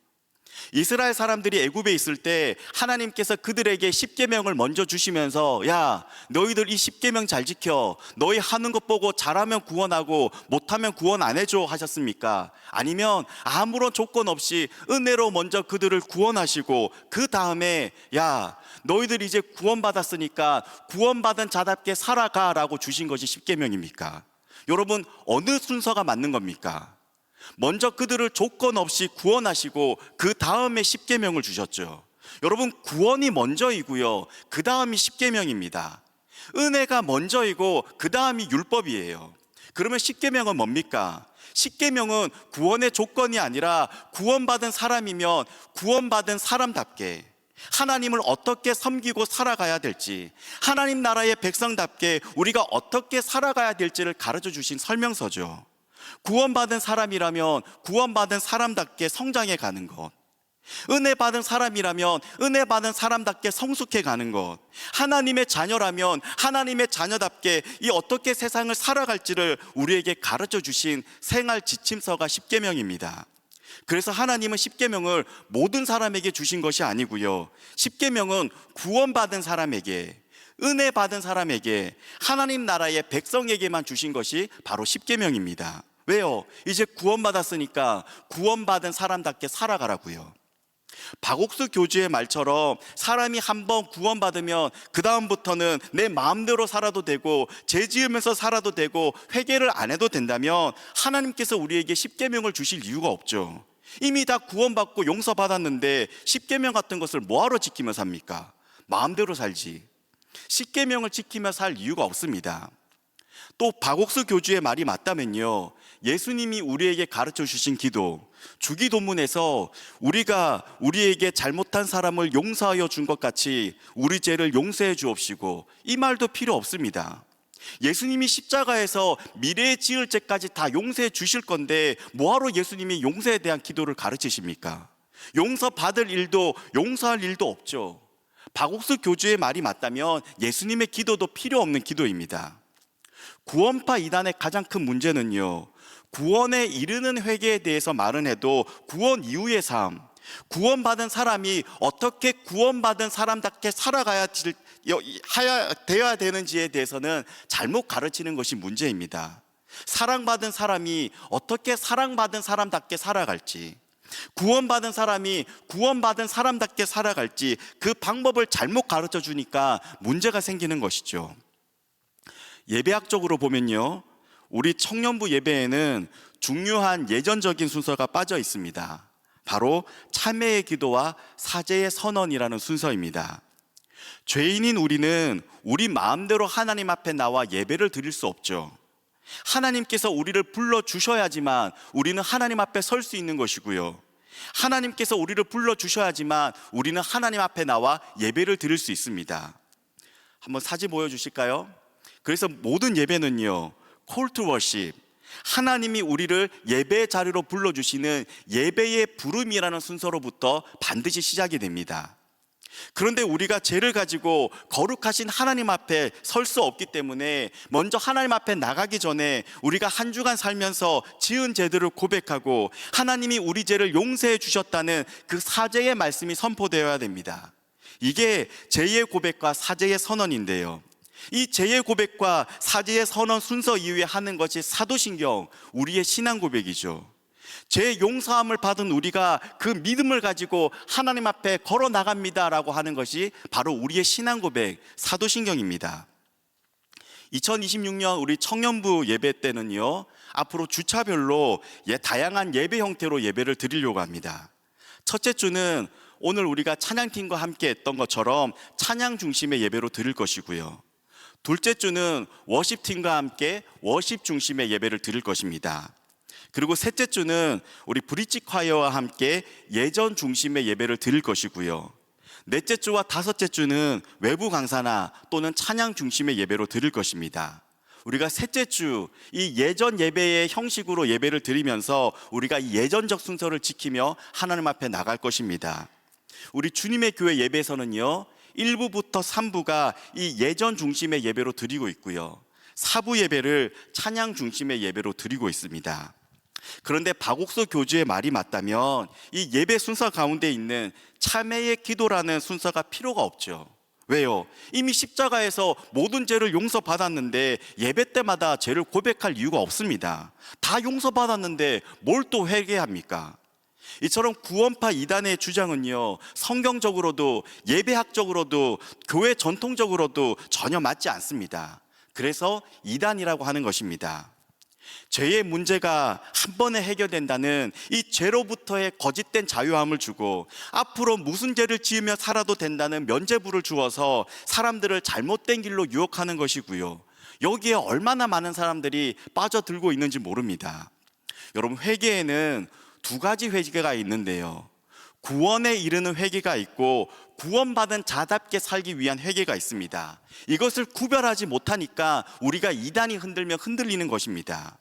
이스라엘 사람들이 애굽에 있을 때 하나님께서 그들에게 십계명을 먼저 주시면서 야, 너희들 이 십계명 잘 지켜, 너희 하는 것 보고 잘하면 구원하고 못하면 구원 안 해줘 하셨습니까? 아니면 아무런 조건 없이 은혜로 먼저 그들을 구원하시고 그 다음에 야, 너희들 이제 구원받았으니까 구원받은 자답게 살아가라고 주신 것이 십계명입니까? 여러분, 어느 순서가 맞는 겁니까? 먼저 그들을 조건 없이 구원하시고 그 다음에 십계명을 주셨죠. 여러분, 구원이 먼저이고요, 그 다음이 십계명입니다. 은혜가 먼저이고 그 다음이 율법이에요. 그러면 십계명은 뭡니까? 십계명은 구원의 조건이 아니라 구원받은 사람이면 구원받은 사람답게 하나님을 어떻게 섬기고 살아가야 될지, 하나님 나라의 백성답게 우리가 어떻게 살아가야 될지를 가르쳐 주신 설명서죠. 구원받은 사람이라면 구원받은 사람답게 성장해 가는 것, 은혜 받은 사람이라면 은혜 받은 사람답게 성숙해 가는 것, 하나님의 자녀라면 하나님의 자녀답게 이 어떻게 세상을 살아갈지를 우리에게 가르쳐 주신 생활 지침서가 십계명입니다. 그래서 하나님은 십계명을 모든 사람에게 주신 것이 아니고요, 십계명은 구원받은 사람에게, 은혜 받은 사람에게, 하나님 나라의 백성에게만 주신 것이 바로 십계명입니다. 왜요? 이제 구원받았으니까 구원받은 사람답게 살아가라고요. 박옥수 교주의 말처럼 사람이 한번 구원받으면 그 다음부터는 내 마음대로 살아도 되고 죄 지으면서 살아도 되고 회개를 안 해도 된다면 하나님께서 우리에게 십계명을 주실 이유가 없죠. 이미 다 구원받고 용서받았는데 십계명 같은 것을 뭐하러 지키며 삽니까? 마음대로 살지. 십계명을 지키며 살 이유가 없습니다. 또 박옥수 교주의 말이 맞다면요, 예수님이 우리에게 가르쳐 주신 기도, 주기도문에서 우리가 우리에게 잘못한 사람을 용서하여 준 것 같이 우리 죄를 용서해 주옵시고, 이 말도 필요 없습니다. 예수님이 십자가에서 미래에 지을 죄까지 다 용서해 주실 건데 뭐하러 예수님이 용서에 대한 기도를 가르치십니까? 용서받을 일도 용서할 일도 없죠. 박옥수 교주의 말이 맞다면 예수님의 기도도 필요 없는 기도입니다. 구원파 이단의 가장 큰 문제는요, 구원에 이르는 회개에 대해서 말은 해도 구원 이후의 삶, 구원받은 사람이 어떻게 구원받은 사람답게 살아가야 되어야 되는지에 대해서는 잘못 가르치는 것이 문제입니다. 사랑받은 사람이 어떻게 사랑받은 사람답게 살아갈지, 구원받은 사람이 구원받은 사람답게 살아갈지 그 방법을 잘못 가르쳐 주니까 문제가 생기는 것이죠. 예배학적으로 보면요, 우리 청년부 예배에는 중요한 예전적인 순서가 빠져 있습니다. 바로 참회의 기도와 사죄의 선언이라는 순서입니다. 죄인인 우리는 우리 마음대로 하나님 앞에 나와 예배를 드릴 수 없죠. 하나님께서 우리를 불러주셔야지만 우리는 하나님 앞에 설 수 있는 것이고요, 하나님께서 우리를 불러주셔야지만 우리는 하나님 앞에 나와 예배를 드릴 수 있습니다. 한번 사진 보여주실까요? 그래서 모든 예배는요, Call to worship, 하나님이 우리를 예배의 자리로 불러주시는 예배의 부름이라는 순서로부터 반드시 시작이 됩니다. 그런데 우리가 죄를 가지고 거룩하신 하나님 앞에 설 수 없기 때문에 먼저 하나님 앞에 나가기 전에 우리가 한 주간 살면서 지은 죄들을 고백하고 하나님이 우리 죄를 용서해 주셨다는 그 사죄의 말씀이 선포되어야 됩니다. 이게 죄의 고백과 사죄의 선언인데요, 이 죄의 고백과 사죄의 선언 순서 이후에 하는 것이 사도신경, 우리의 신앙 고백이죠. 죄 용서함을 받은 우리가 그 믿음을 가지고 하나님 앞에 걸어 나갑니다라고 하는 것이 바로 우리의 신앙 고백, 사도신경입니다. 2026년 우리 청년부 예배 때는요, 앞으로 주차별로 다양한 예배 형태로 예배를 드리려고 합니다. 첫째 주는 오늘 우리가 찬양팀과 함께 했던 것처럼 찬양 중심의 예배로 드릴 것이고요, 둘째 주는 워십팀과 함께 워십 중심의 예배를 드릴 것입니다. 그리고 셋째 주는 우리 브릿지 콰이어와 함께 예전 중심의 예배를 드릴 것이고요, 넷째 주와 다섯째 주는 외부 강사나 또는 찬양 중심의 예배로 드릴 것입니다. 우리가 셋째 주 이 예전 예배의 형식으로 예배를 드리면서 우리가 이 예전적 순서를 지키며 하나님 앞에 나갈 것입니다. 우리 주님의 교회 예배에서는요, 1부부터 3부가 이 예전 중심의 예배로 드리고 있고요, 4부 예배를 찬양 중심의 예배로 드리고 있습니다. 그런데 박옥수 교주의 말이 맞다면 이 예배 순서 가운데 있는 참회의 기도라는 순서가 필요가 없죠. 왜요? 이미 십자가에서 모든 죄를 용서받았는데 예배 때마다 죄를 고백할 이유가 없습니다. 다 용서받았는데 뭘 또 회개합니까? 이처럼 구원파 이단의 주장은요, 성경적으로도 예배학적으로도 교회 전통적으로도 전혀 맞지 않습니다. 그래서 이단이라고 하는 것입니다. 죄의 문제가 한 번에 해결된다는 이 죄로부터의 거짓된 자유함을 주고 앞으로 무슨 죄를 지으며 살아도 된다는 면죄부를 주어서 사람들을 잘못된 길로 유혹하는 것이고요, 여기에 얼마나 많은 사람들이 빠져들고 있는지 모릅니다. 여러분, 회개에는 두 가지 회개가 있는데요, 구원에 이르는 회개가 있고 구원받은 자답게 살기 위한 회개가 있습니다. 이것을 구별하지 못하니까 우리가 이단이 흔들면 흔들리는 것입니다.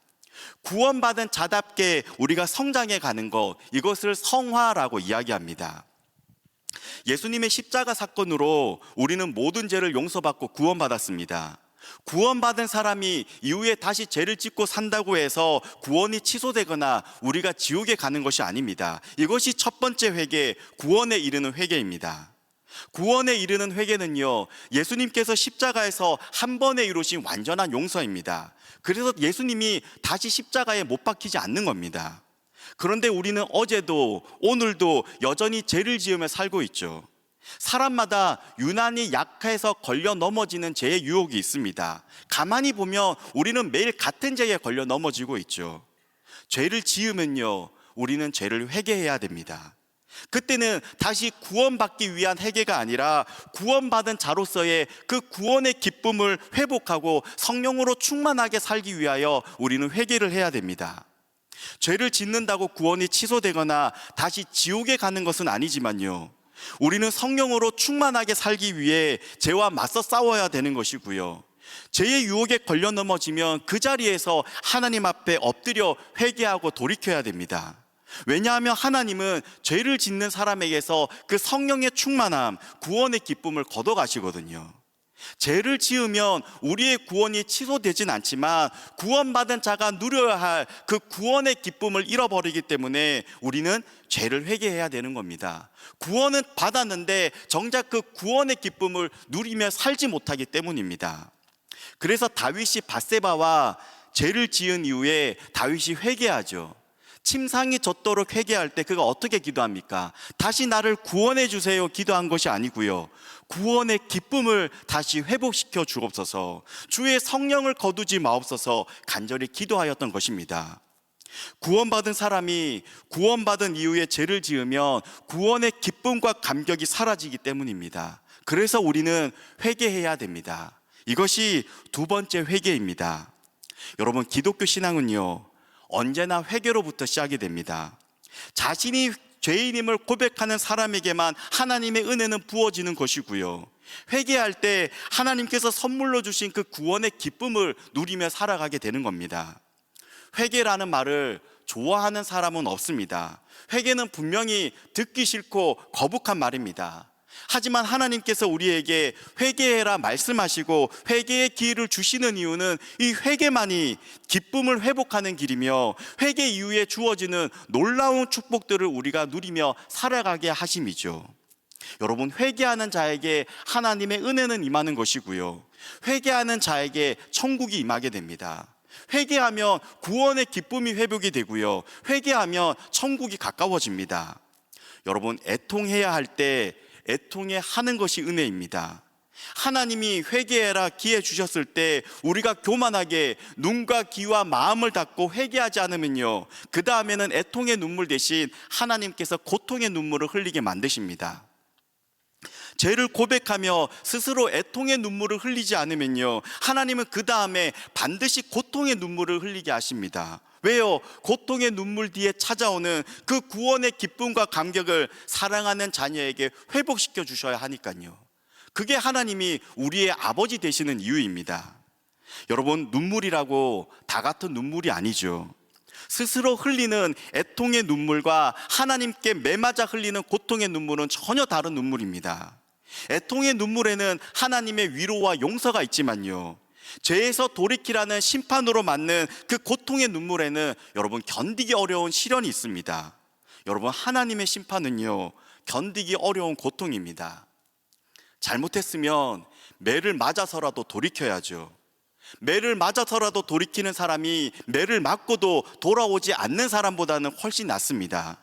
구원받은 자답게 우리가 성장해 가는 것, 이것을 성화라고 이야기합니다. 예수님의 십자가 사건으로 우리는 모든 죄를 용서받고 구원받았습니다. 구원받은 사람이 이후에 다시 죄를 짓고 산다고 해서 구원이 취소되거나 우리가 지옥에 가는 것이 아닙니다. 이것이 첫 번째 회개, 구원에 이르는 회개입니다. 구원에 이르는 회개는요, 예수님께서 십자가에서 한 번에 이루신 완전한 용서입니다. 그래서 예수님이 다시 십자가에 못 박히지 않는 겁니다. 그런데 우리는 어제도 오늘도 여전히 죄를 지으며 살고 있죠. 사람마다 유난히 약해서 걸려 넘어지는 죄의 유혹이 있습니다. 가만히 보면 우리는 매일 같은 죄에 걸려 넘어지고 있죠. 죄를 지으면요, 우리는 죄를 회개해야 됩니다. 그때는 다시 구원받기 위한 회개가 아니라 구원받은 자로서의 그 구원의 기쁨을 회복하고 성령으로 충만하게 살기 위하여 우리는 회개를 해야 됩니다. 죄를 짓는다고 구원이 취소되거나 다시 지옥에 가는 것은 아니지만요, 우리는 성령으로 충만하게 살기 위해 죄와 맞서 싸워야 되는 것이고요, 죄의 유혹에 걸려 넘어지면 그 자리에서 하나님 앞에 엎드려 회개하고 돌이켜야 됩니다. 왜냐하면 하나님은 죄를 짓는 사람에게서 그 성령의 충만함, 구원의 기쁨을 걷어가시거든요. 죄를 지으면 우리의 구원이 취소되진 않지만 구원받은 자가 누려야 할 그 구원의 기쁨을 잃어버리기 때문에 우리는 죄를 회개해야 되는 겁니다. 구원은 받았는데 정작 그 구원의 기쁨을 누리며 살지 못하기 때문입니다. 그래서 다윗이 밧세바와 죄를 지은 이후에 다윗이 회개하죠. 침상이 젖도록 회개할 때 그가 어떻게 기도합니까? 다시 나를 구원해 주세요 기도한 것이 아니고요, 구원의 기쁨을 다시 회복시켜 주옵소서, 주의 성령을 거두지 마옵소서 간절히 기도하였던 것입니다. 구원받은 사람이 구원받은 이후에 죄를 지으면 구원의 기쁨과 감격이 사라지기 때문입니다. 그래서 우리는 회개해야 됩니다. 이것이 두 번째 회개입니다. 여러분, 기독교 신앙은요, 언제나 회개로부터 시작이 됩니다. 자신이 죄인임을 고백하는 사람에게만 하나님의 은혜는 부어지는 것이고요, 회개할 때 하나님께서 선물로 주신 그 구원의 기쁨을 누리며 살아가게 되는 겁니다. 회개라는 말을 좋아하는 사람은 없습니다. 회개는 분명히 듣기 싫고 거북한 말입니다. 하지만 하나님께서 우리에게 회개해라 말씀하시고 회개의 기회를 주시는 이유는 이 회개만이 기쁨을 회복하는 길이며 회개 이후에 주어지는 놀라운 축복들을 우리가 누리며 살아가게 하심이죠. 여러분, 회개하는 자에게 하나님의 은혜는 임하는 것이고요, 회개하는 자에게 천국이 임하게 됩니다. 회개하면 구원의 기쁨이 회복이 되고요, 회개하면 천국이 가까워집니다. 여러분, 애통해야 할 때 애통해 하는 것이 은혜입니다. 하나님이 회개해라 기회 주셨을 때 우리가 교만하게 눈과 귀와 마음을 닫고 회개하지 않으면요, 그 다음에는 애통의 눈물 대신 하나님께서 고통의 눈물을 흘리게 만드십니다. 죄를 고백하며 스스로 애통의 눈물을 흘리지 않으면요, 하나님은 그 다음에 반드시 고통의 눈물을 흘리게 하십니다. 왜요? 고통의 눈물 뒤에 찾아오는 그 구원의 기쁨과 감격을 사랑하는 자녀에게 회복시켜 주셔야 하니까요. 그게 하나님이 우리의 아버지 되시는 이유입니다. 여러분, 눈물이라고 다 같은 눈물이 아니죠. 스스로 흘리는 애통의 눈물과 하나님께 매맞아 흘리는 고통의 눈물은 전혀 다른 눈물입니다. 애통의 눈물에는 하나님의 위로와 용서가 있지만요, 죄에서 돌이키라는 심판으로 맞는 그 고통의 눈물에는 여러분, 견디기 어려운 시련이 있습니다. 여러분, 하나님의 심판은요, 견디기 어려운 고통입니다. 잘못했으면 매를 맞아서라도 돌이켜야죠. 매를 맞아서라도 돌이키는 사람이 매를 맞고도 돌아오지 않는 사람보다는 훨씬 낫습니다.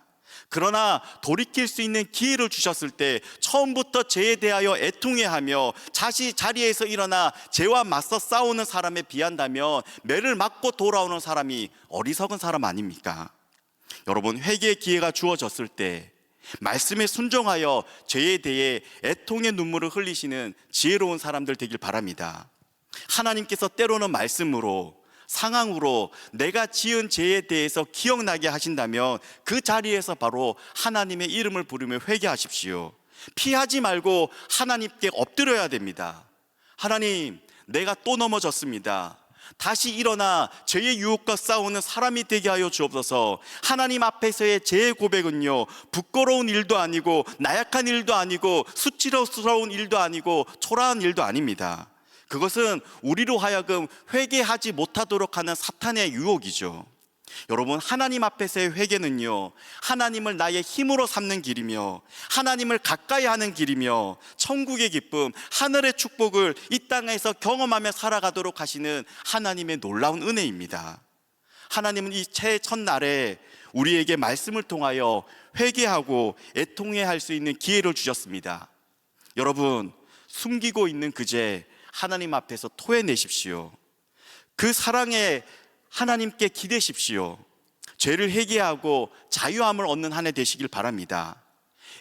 그러나 돌이킬 수 있는 기회를 주셨을 때 처음부터 죄에 대하여 애통해하며 다시 자리에서 일어나 죄와 맞서 싸우는 사람에 비한다면 매를 맞고 돌아오는 사람이 어리석은 사람 아닙니까? 여러분, 회개의 기회가 주어졌을 때 말씀에 순종하여 죄에 대해 애통의 눈물을 흘리시는 지혜로운 사람들 되길 바랍니다. 하나님께서 때로는 말씀으로, 상황으로 내가 지은 죄에 대해서 기억나게 하신다면 그 자리에서 바로 하나님의 이름을 부르며 회개하십시오. 피하지 말고 하나님께 엎드려야 됩니다. 하나님, 내가 또 넘어졌습니다. 다시 일어나 죄의 유혹과 싸우는 사람이 되게 하여 주옵소서. 하나님 앞에서의 제 고백은요, 부끄러운 일도 아니고 나약한 일도 아니고 수치스러운 일도 아니고 초라한 일도 아닙니다. 그것은 우리로 하여금 회개하지 못하도록 하는 사탄의 유혹이죠. 여러분, 하나님 앞에서의 회개는요, 하나님을 나의 힘으로 삼는 길이며 하나님을 가까이 하는 길이며 천국의 기쁨, 하늘의 축복을 이 땅에서 경험하며 살아가도록 하시는 하나님의 놀라운 은혜입니다. 하나님은 이 새해 첫날에 우리에게 말씀을 통하여 회개하고 애통해야 할 수 있는 기회를 주셨습니다. 여러분, 숨기고 있는 그 죄 하나님 앞에서 토해내십시오. 그 사랑에 하나님께 기대십시오. 죄를 회개하고 자유함을 얻는 한 해 되시길 바랍니다.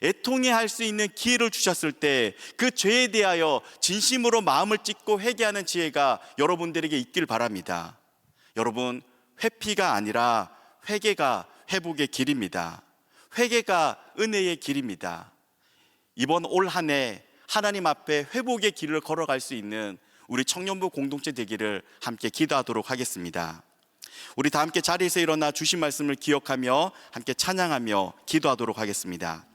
애통해 할 수 있는 기회를 주셨을 때 그 죄에 대하여 진심으로 마음을 찢고 회개하는 지혜가 여러분들에게 있길 바랍니다. 여러분, 회피가 아니라 회개가 회복의 길입니다. 회개가 은혜의 길입니다. 이번 올 한 해 하나님 앞에 회복의 길을 걸어갈 수 있는 우리 청년부 공동체 되기를 함께 기도하도록 하겠습니다. 우리 다 함께 자리에서 일어나 주신 말씀을 기억하며 함께 찬양하며 기도하도록 하겠습니다.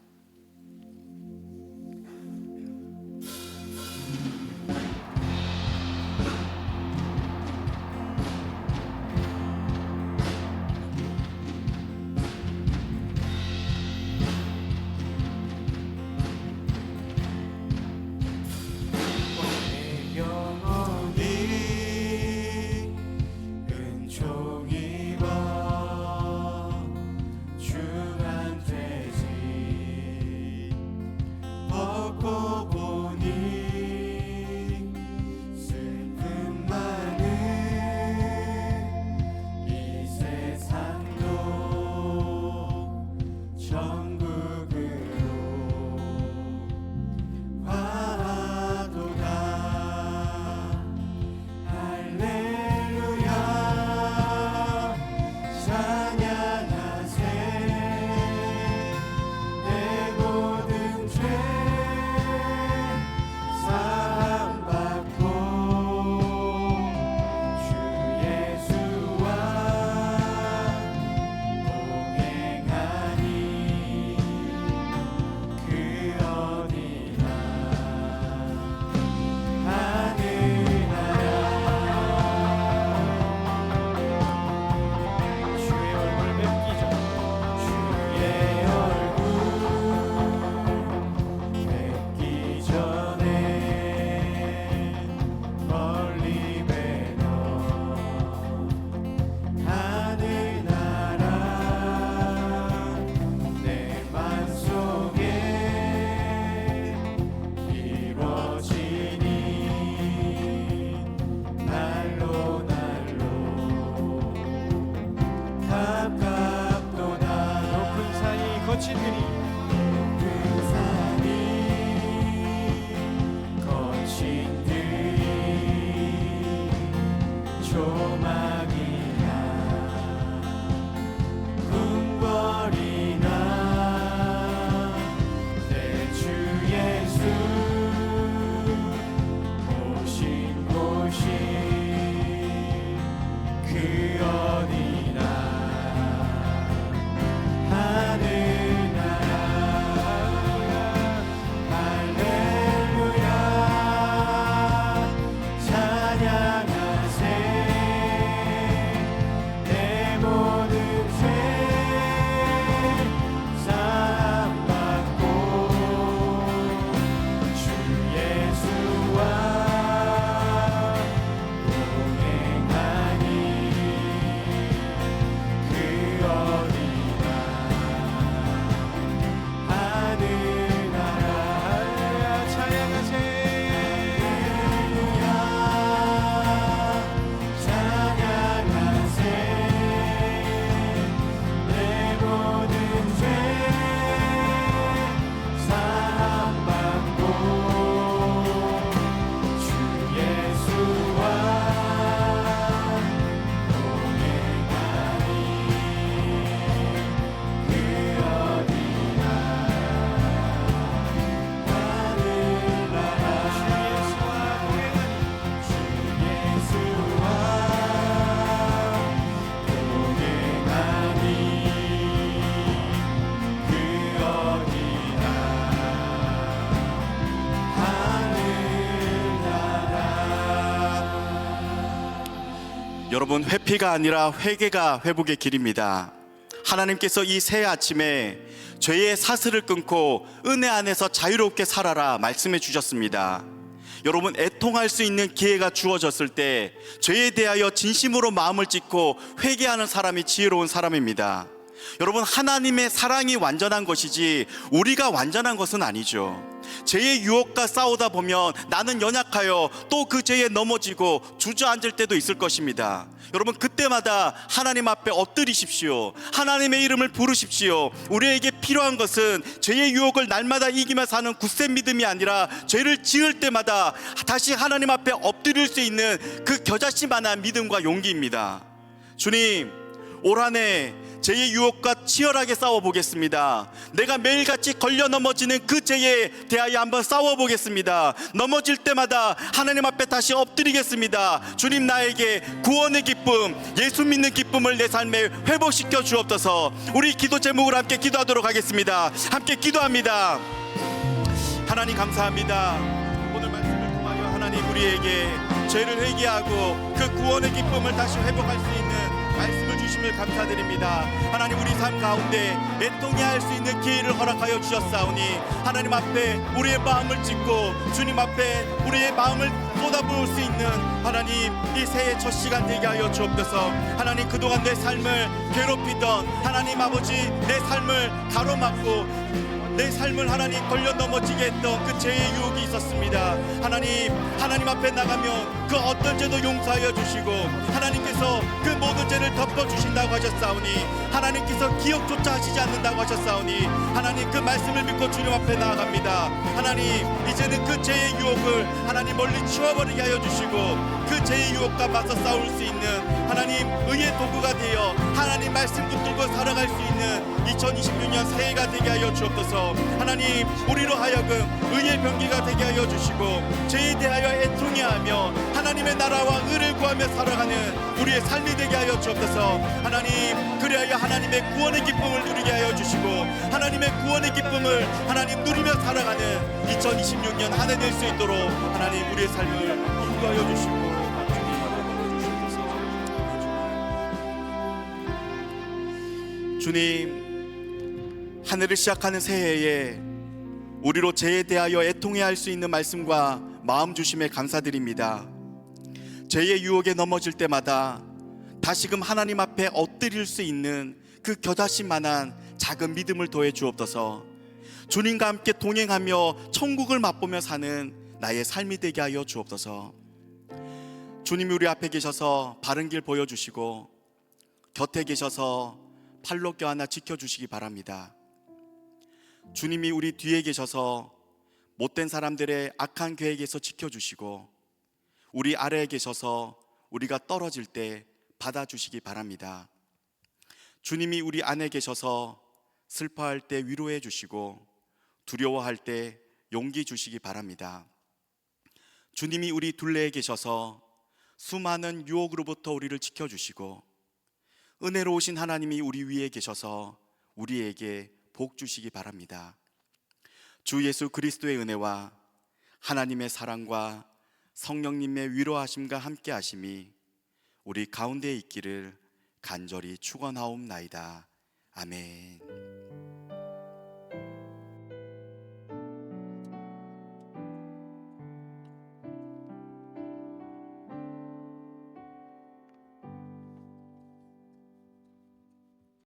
하늘 나라 여러분, 회피가 아니라 회개가 회복의 길입니다. 하나님께서 이 새 아침에 죄의 사슬을 끊고 은혜 안에서 자유롭게 살아라 말씀해 주셨습니다. 여러분, 애통할 수 있는 기회가 주어졌을 때 죄에 대하여 진심으로 마음을 찢고 회개하는 사람이 지혜로운 사람입니다. 여러분, 하나님의 사랑이 완전한 것이지 우리가 완전한 것은 아니죠. 죄의 유혹과 싸우다 보면 나는 연약하여 또 그 죄에 넘어지고 주저앉을 때도 있을 것입니다. 여러분, 그때마다 하나님 앞에 엎드리십시오. 하나님의 이름을 부르십시오. 우리에게 필요한 것은 죄의 유혹을 날마다 이기며 사는 굳센 믿음이 아니라 죄를 지을 때마다 다시 하나님 앞에 엎드릴 수 있는 그 겨자씨만한 믿음과 용기입니다. 주님, 올 한 해 죄의 유혹과 치열하게 싸워보겠습니다. 내가 매일같이 걸려 넘어지는 그 죄에 대하여 한번 싸워보겠습니다. 넘어질 때마다 하나님 앞에 다시 엎드리겠습니다. 주님, 나에게 구원의 기쁨, 예수 믿는 기쁨을 내 삶에 회복시켜 주옵소서. 우리 기도 제목을 함께 기도하도록 하겠습니다. 함께 기도합니다. 하나님, 감사합니다. 오늘 말씀을 통하여 하나님 우리에게 죄를 회개하고 그 구원의 기쁨을 다시 회복할 수 있는 말씀을 주심을 감사드립니다. 하나님, 우리 삶 가운데 애통해 할 수 있는 기회를 허락하여 주셨사오니 하나님 앞에 우리의 마음을 찢고 주님 앞에 우리의 마음을 쏟아부을 수 있는 하나님 이 새해 첫 시간 되게 하여 주옵소서. 하나님, 그동안 내 삶을 괴롭히던 하나님 아버지, 내 삶을 가로막고 내 삶을 하나님 걸려 넘어지게 했던 그 죄의 유혹이 있었습니다. 하나님 앞에 나가면 그 어떤 죄도 용서하여 주시고 하나님께서 그 모든 죄를 덮어주신다고 하셨사오니 하나님께서 기억조차 하시지 않는다고 하셨사오니 하나님, 그 말씀을 믿고 주님 앞에 나아갑니다. 하나님, 이제는 그 죄의 유혹을 하나님 멀리 치워버리게 하여 주시고 그 죄의 유혹과 맞서 싸울 수 있는 하나님 의의 도구가 되어 하나님 말씀 붙들고 살아갈 수 있는 2026년 새해가 되게 하여 주옵소서. 하나님, 우리로 하여금 의의 병기가 되게 하여 주시고 죄에 대하여 애통해하며 하나님의 나라와 의를 구하며 살아가는 우리의 삶이 되게 하여 주옵소서. 하나님, 그리하여 하나님의 구원의 기쁨을 누리게 하여 주시고 하나님의 구원의 기쁨을 하나님 누리며 살아가는 2026년 한 해 될 수 있도록 하나님 우리의 삶을 인도하여 주시고 주님, 한 해를 시작하는 새해에 우리로 죄에 대하여 애통해야 할 수 있는 말씀과 마음 주심에 감사드립니다. 죄의 유혹에 넘어질 때마다 다시금 하나님 앞에 엎드릴 수 있는 그 겨자씨만한 작은 믿음을 더해 주옵소서. 주님과 함께 동행하며 천국을 맛보며 사는 나의 삶이 되게 하여 주옵소서. 주님이 우리 앞에 계셔서 바른 길 보여주시고 곁에 계셔서 팔로 껴안아 지켜주시기 바랍니다. 주님이 우리 뒤에 계셔서 못된 사람들의 악한 계획에서 지켜주시고 우리 아래에 계셔서 우리가 떨어질 때 받아주시기 바랍니다. 주님이 우리 안에 계셔서 슬퍼할 때 위로해 주시고 두려워할 때 용기 주시기 바랍니다. 주님이 우리 둘레에 계셔서 수많은 유혹으로부터 우리를 지켜주시고 은혜로우신 하나님이 우리 위에 계셔서 우리에게 복 주시기 바랍니다. 주 예수 그리스도의 은혜와 하나님의 사랑과 성령님의 위로하심과 함께 하심이 우리 가운데 있기를 간절히 축원하옵나이다. 아멘.